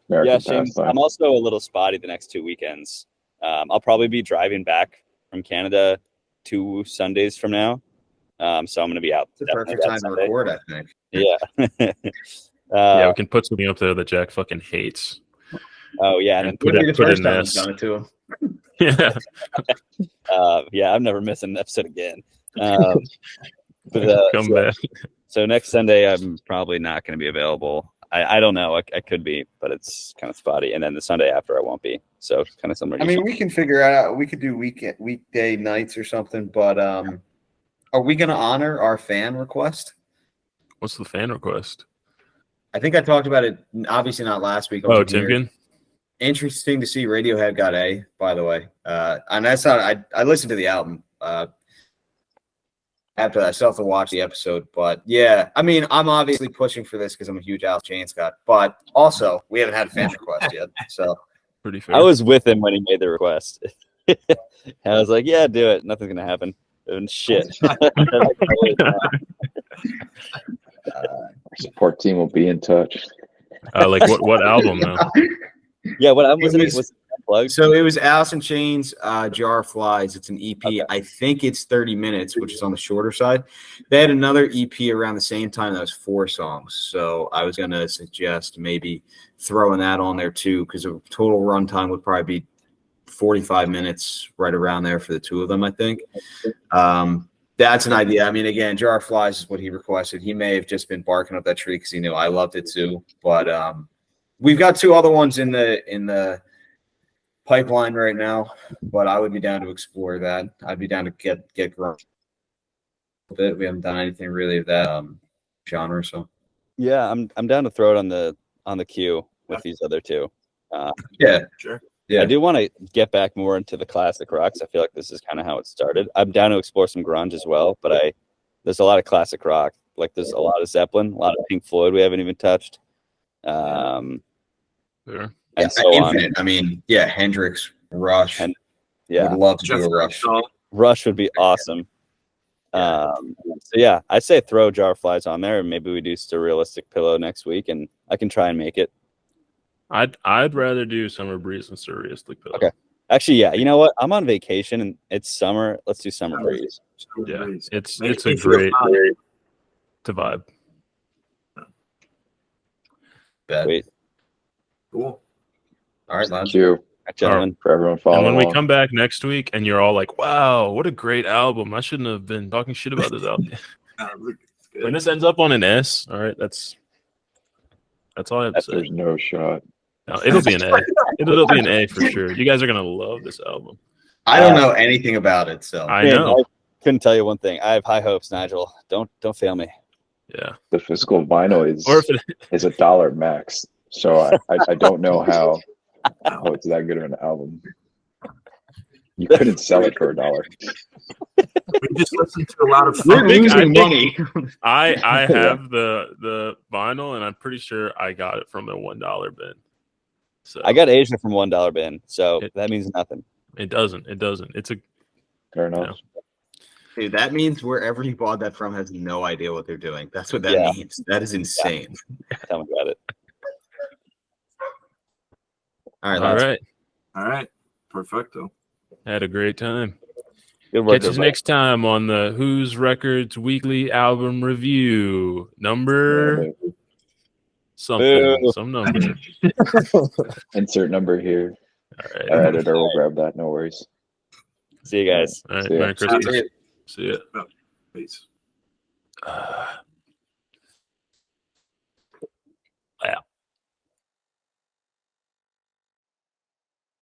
American Yeah, Shane, pastime. I'm also a little spotty the next 2 weekends. I'll probably be driving back from Canada 2 Sundays from now. So I'm going to be out. It's the perfect time to record, I think. Yeah. Yeah, we can put something up there that Jack fucking hates. Oh, yeah. And And put it in this. Done it to him. Yeah. yeah, I'm never missing an episode again. Come back. So next Sunday, I'm probably not going to be available. I don't know. I could be, but it's kind of spotty. And then the Sunday after, I won't be. So it's kind of similar. I mean, we can figure out. We could do weekday nights or something. But are we going to honor our fan request? What's the fan request? I think I talked about it. Obviously, not last week. Oh, Timken. Interesting to see Radiohead got A. By the way, and that's not. I listened to the album. After that, I still have to watch the episode. But yeah, I mean, I'm obviously pushing for this because I'm a huge Alice Chain Scott. But also, we haven't had a fan request yet. So Pretty fair. I was with him when he made the request. I was like, yeah, do it. Nothing's going to happen. And shit. Our support team will be in touch. Like what album though? Yeah, what album was it? plug? So it was Alice in Chains, Jar of Flies. It's an EP. I think it's 30 minutes, which is on the shorter side. They had another EP around the same time that was 4 songs. So I was going to suggest maybe throwing that on there too, because the total runtime would probably be 45 minutes, right around there for the 2 of them, I think. That's an idea. I mean, again, Jar of Flies is what he requested. He may have just been barking up that tree because he knew I loved it too. But we've got 2 other ones in the pipeline right now. But I would be down to explore that. I'd be down to get growing a bit. We haven't done anything really of that genre. So Yeah, I'm down to throw it on the queue with these other 2. yeah, Sure. yeah. I do want to get back more into the classic rocks. I feel like this is kind of how it started. I'm down to explore some grunge as well, but there's a lot of classic rock. Like there's a lot of Zeppelin, a lot of Pink Floyd we haven't even touched. Sure. And so Infinite. on. I mean, yeah, Hendrix, Rush. And yeah, would love to do a Rush. Rush would be awesome. So yeah, I'd say throw Jar of Flies on there, and maybe we do Surrealistic Pillow next week, and I can try and make it. I'd rather do Summer Breeze than Surrealistic Pillow. Okay. Actually, yeah. You know what? I'm on vacation and it's summer. Let's do Summer Breeze. Yeah, it's a great to vibe. Wait, Cool. All right, lads. Thank you gentlemen. for everyone And following when we along. come back next week, and you're all like, "Wow, what a great album! I shouldn't have been talking shit about this album." When this ends up on an S, all right, that's all I have to say. There's no shot. No, it'll be an A. It'll be an A for sure. You guys are gonna love this album. I don't know anything about it, so I know. I couldn't tell you one thing. I have high hopes, Nigel. Don't fail me. Yeah. The physical vinyl Or if it, is $1 max. So I don't know how it's that good of an album. You couldn't sell it for $1. We just listened to a lot of I think- money. I have the vinyl, and I'm pretty sure I got it from the $1 bin. So I got Asia from $1 bin, so that means nothing. it doesn't. It's a Fair enough. Dude, that means wherever you bought that from has no idea what they're doing. That's what that means. That is insane. Tell me about it. All right, all lads. right. All right. Perfecto. Had a great time. Good work. Catch us next time on the Whose Records weekly album review. Number something, Boo. some number. Insert number here. All right. Our editor will grab that. No worries. See you guys. All right. See ya. Merry Christmas. See ya. See ya. Peace.